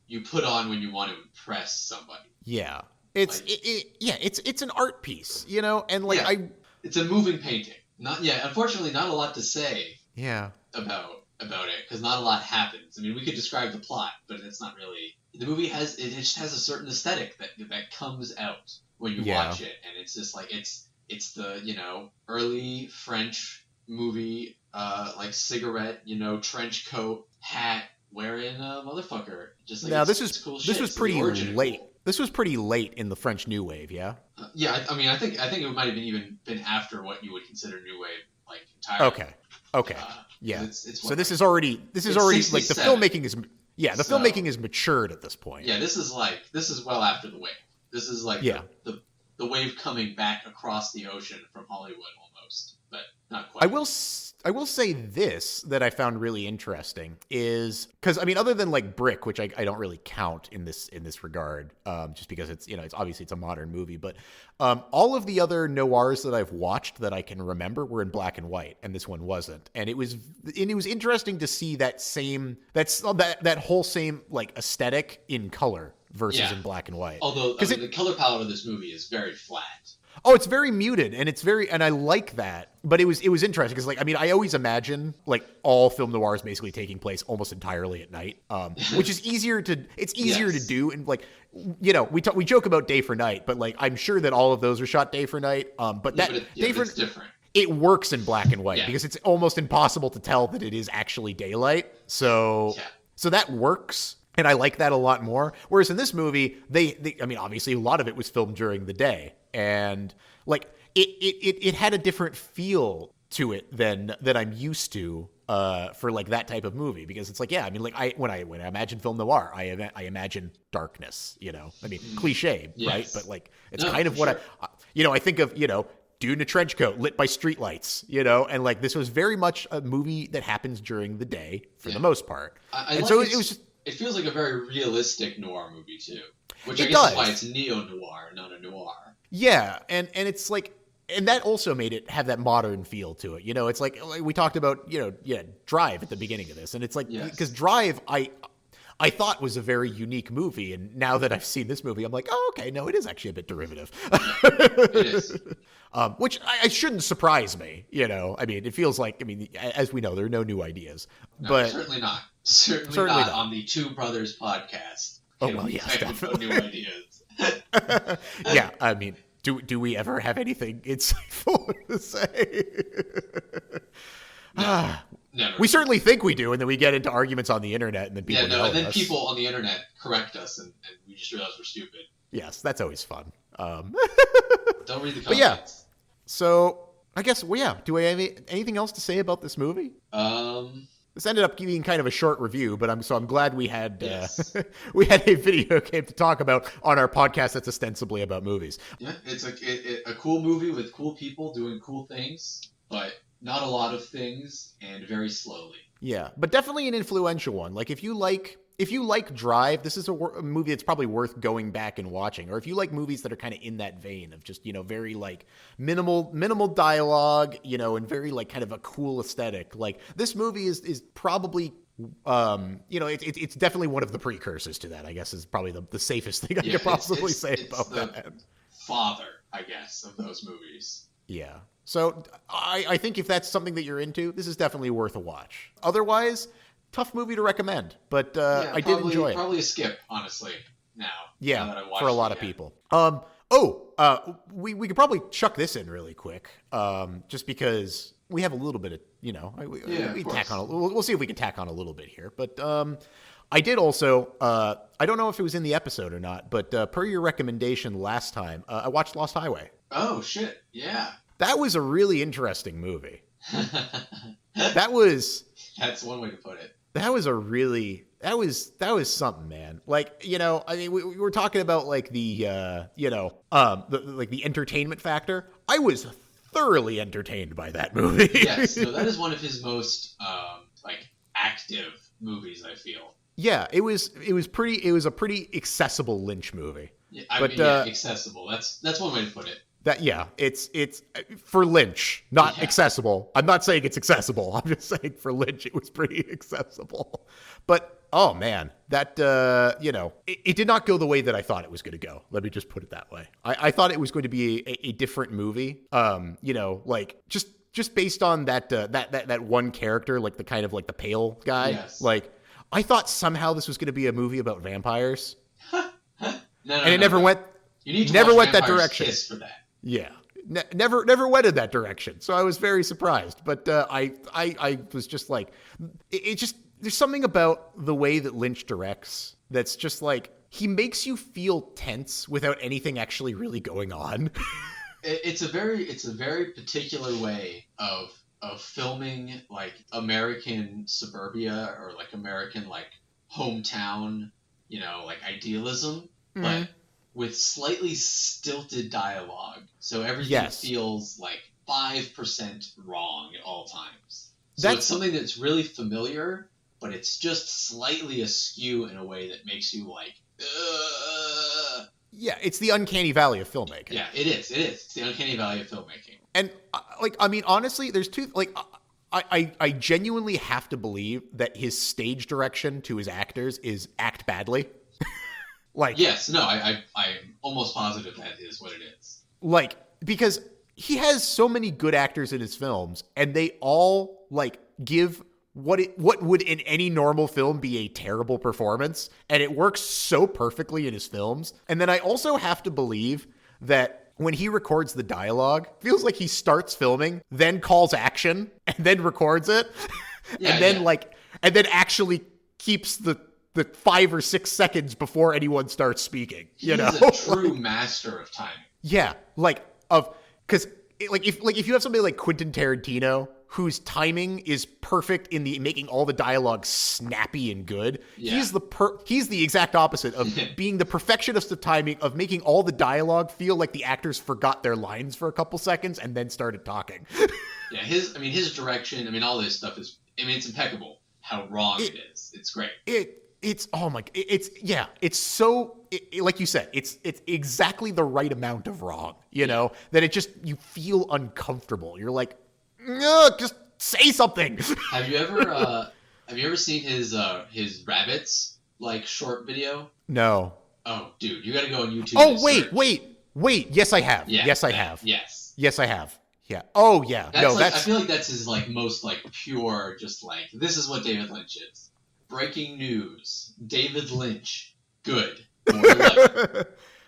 you put on when you want to impress somebody. Yeah. It's it's an art piece, and like it's a moving painting. Unfortunately, not a lot to say. Yeah. About it because not a lot happens. We could describe the plot, but it's not really. The movie just has a certain aesthetic that comes out when you watch it, and it's just like it's the early French movie, like cigarette, trench coat, hat, wearing a motherfucker. Just like now this was pretty late. Cool. This was pretty late in the French New Wave, yeah. I think it might have even been after what you would consider New Wave, like entirely. Okay. Yeah. It's so this is already like the filmmaking is filmmaking is matured at this point. Yeah, this is well after the wave. This is like the wave coming back across the ocean from Hollywood almost, but not quite. I will say this that I found really interesting is because other than like Brick, which I don't really count in this regard, just because it's it's obviously it's a modern movie, but all of the other noirs that I've watched that I can remember were in black and white, and this one wasn't, and it was interesting to see that whole same like aesthetic in color versus in black and white. Although the color palette of this movie is very flat. Oh, it's very muted, and I like that. But it was interesting because I always imagine like all film noirs basically taking place almost entirely at night, which is easier to do, and like we joke about day for night, but like I'm sure that all of those are shot day for night. It's different. It works in black and white because it's almost impossible to tell that it is actually daylight. So that works. And I like that a lot more. Whereas in this movie, they obviously a lot of it was filmed during the day, and like it had a different feel to it than I'm used to for like that type of movie, because it's like when I imagine film noir, I imagine darkness, cliche, right? But like it's kind of what I think of, dude in a trench coat lit by streetlights, and like this was very much a movie that happens during the day for the most part. It was just. It feels like a very realistic noir movie too, which I guess is why it's neo-noir, not a noir. Yeah, and it's like, and that also made it have that modern feel to it. It's like we talked about, Drive at the beginning of this, and it's like because Drive, I thought was a very unique movie, and now that I've seen this movie, I'm like, oh, okay, no, it is actually a bit derivative. It is. Which I shouldn't surprise me. It feels like, as we know, there are no new ideas. No, but certainly not. Certainly not on the Two Brothers podcast. Oh, well, yes, definitely. No new ideas. Yeah, do we ever have anything insightful to say? Never. We certainly think we do, and then we get into arguments on the internet, and then people yell and then at us. People on the internet correct us, and we just realize we're stupid. Yes, that's always fun. Don't read the comments. But yeah, so I guess, do we have anything else to say about this movie? This ended up being kind of a short review, but I'm glad we had we had a video game to talk about on our podcast that's ostensibly about movies. Yeah, it's a cool movie with cool people doing cool things, but not a lot of things, and very slowly. Yeah, but definitely an influential one. Like if you like Drive, this is a movie that's probably worth going back and watching. Or if you like movies that are kind of in that vein of just, very like minimal dialogue, and very like kind of a cool aesthetic. Like this movie is probably, it's definitely one of the precursors to that, I guess, is probably the safest thing I could possibly say about that. Father, I guess, of those movies. Yeah. So I think if that's something that you're into, this is definitely worth a watch. Otherwise, tough movie to recommend, but I did enjoy it. Probably a skip, honestly, now. Yeah, now that I've watched for a lot of people. We could probably chuck this in really quick, just because we have a little bit of, we tack on. We'll see if we can tack on a little bit here. But I did also, I don't know if it was in the episode or not, but per your recommendation last time, I watched Lost Highway. Oh shit! Yeah, that was a really interesting movie. That's one way to put it. That was something, man. Like, I mean, we were talking about like the entertainment factor. I was thoroughly entertained by that movie. Yes, so that is one of his most active movies, I feel. Yeah, it was a pretty accessible Lynch movie. Yeah, I mean, accessible. That's one way to put it. It's for Lynch, not accessible. I'm not saying it's accessible. I'm just saying for Lynch, it was pretty accessible. But oh man, that it did not go the way that I thought it was going to go. Let me just put it that way. I thought it was going to be a different movie. Just based on that one character, like the kind of like the pale guy. Yes. Like I thought somehow this was going to be a movie about vampires. Never went. You need to never watch went that Vampire's direction. Kiss for that. Yeah, never went in that direction. So I was very surprised. But I was just like, there's something about the way that Lynch directs that's just like he makes you feel tense without anything actually really going on. It's a very particular way of filming like American suburbia or like American like hometown, like idealism, but with slightly stilted dialogue. So everything feels like 5% wrong at all times. So it's something that's really familiar, but it's just slightly askew in a way that makes you like, ugh. Yeah, it's the uncanny valley of filmmaking. Yeah, it is. It's the uncanny valley of filmmaking. And honestly, there's two, I genuinely have to believe that his stage direction to his actors is act badly. Yes, no, I'm almost positive that is what it is. Because he has so many good actors in his films, and they all give what would in any normal film be a terrible performance, and it works so perfectly in his films. And then I also have to believe that when he records the dialogue, it feels like he starts filming, then calls action, and then records it, and then actually keeps the 5 or 6 seconds before anyone starts speaking. He's a true master of timing. Yeah, because if you have somebody like Quentin Tarantino, whose timing is perfect in the making all the dialogue snappy and good, he's the exact opposite of being the perfectionist of timing, of making all the dialogue feel like the actors forgot their lines for a couple seconds and then started talking. Yeah, his direction, all this stuff is, it's impeccable. How wrong it is. It's great. It's oh my, it's so, like you said, it's exactly the right amount of wrong, that it just, you feel uncomfortable. You're like, just say something. Have you ever seen his rabbits short video? No. Oh, dude, you got to go on YouTube. Oh, wait. Yes, I have. Yeah, yes, I have. Yes. Yes, I have. Yeah. Oh, yeah. I feel like that's his most pure, just this is what David Lynch is. Breaking news: David Lynch, good.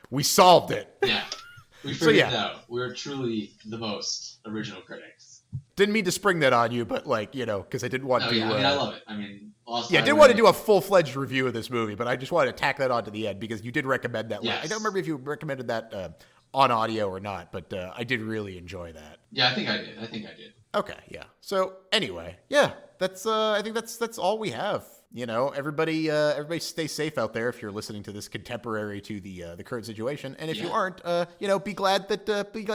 We solved it. Yeah, we figured it out. We're truly the most original critics. Didn't mean to spring that on you, but because I didn't want to. Yeah, I love it. Didn't want to do a full-fledged review of this movie, but I just wanted to tack that on to the end because you did recommend that. Yes. I don't remember if you recommended that on audio or not, but I did really enjoy that. Yeah, I think I did. Okay, yeah. So anyway, yeah, that's I think that's all we have. Everybody stay safe out there if you're listening to this contemporary to the current situation, and if you aren't, be glad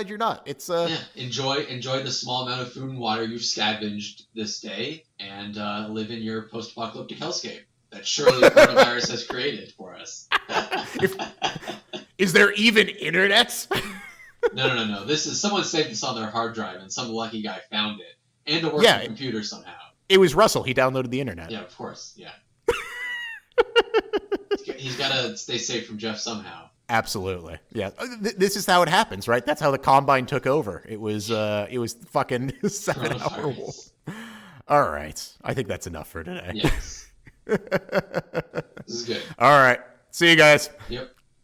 you're not. It's enjoy the small amount of food and water you've scavenged this day, and live in your post-apocalyptic hellscape that surely the coronavirus has created for us. Is there even internet? No. This is someone saved this on their hard drive, and some lucky guy found it, and a working computer somehow. It was Russell. He downloaded the internet. Yeah, of course. Yeah. He's got to stay safe from Jeff somehow. Absolutely. Yeah. This is how it happens, right? That's how the Combine took over. It was fucking 7-hour war. All right. I think that's enough for today. Yes. This is good. All right. See you guys. Yep.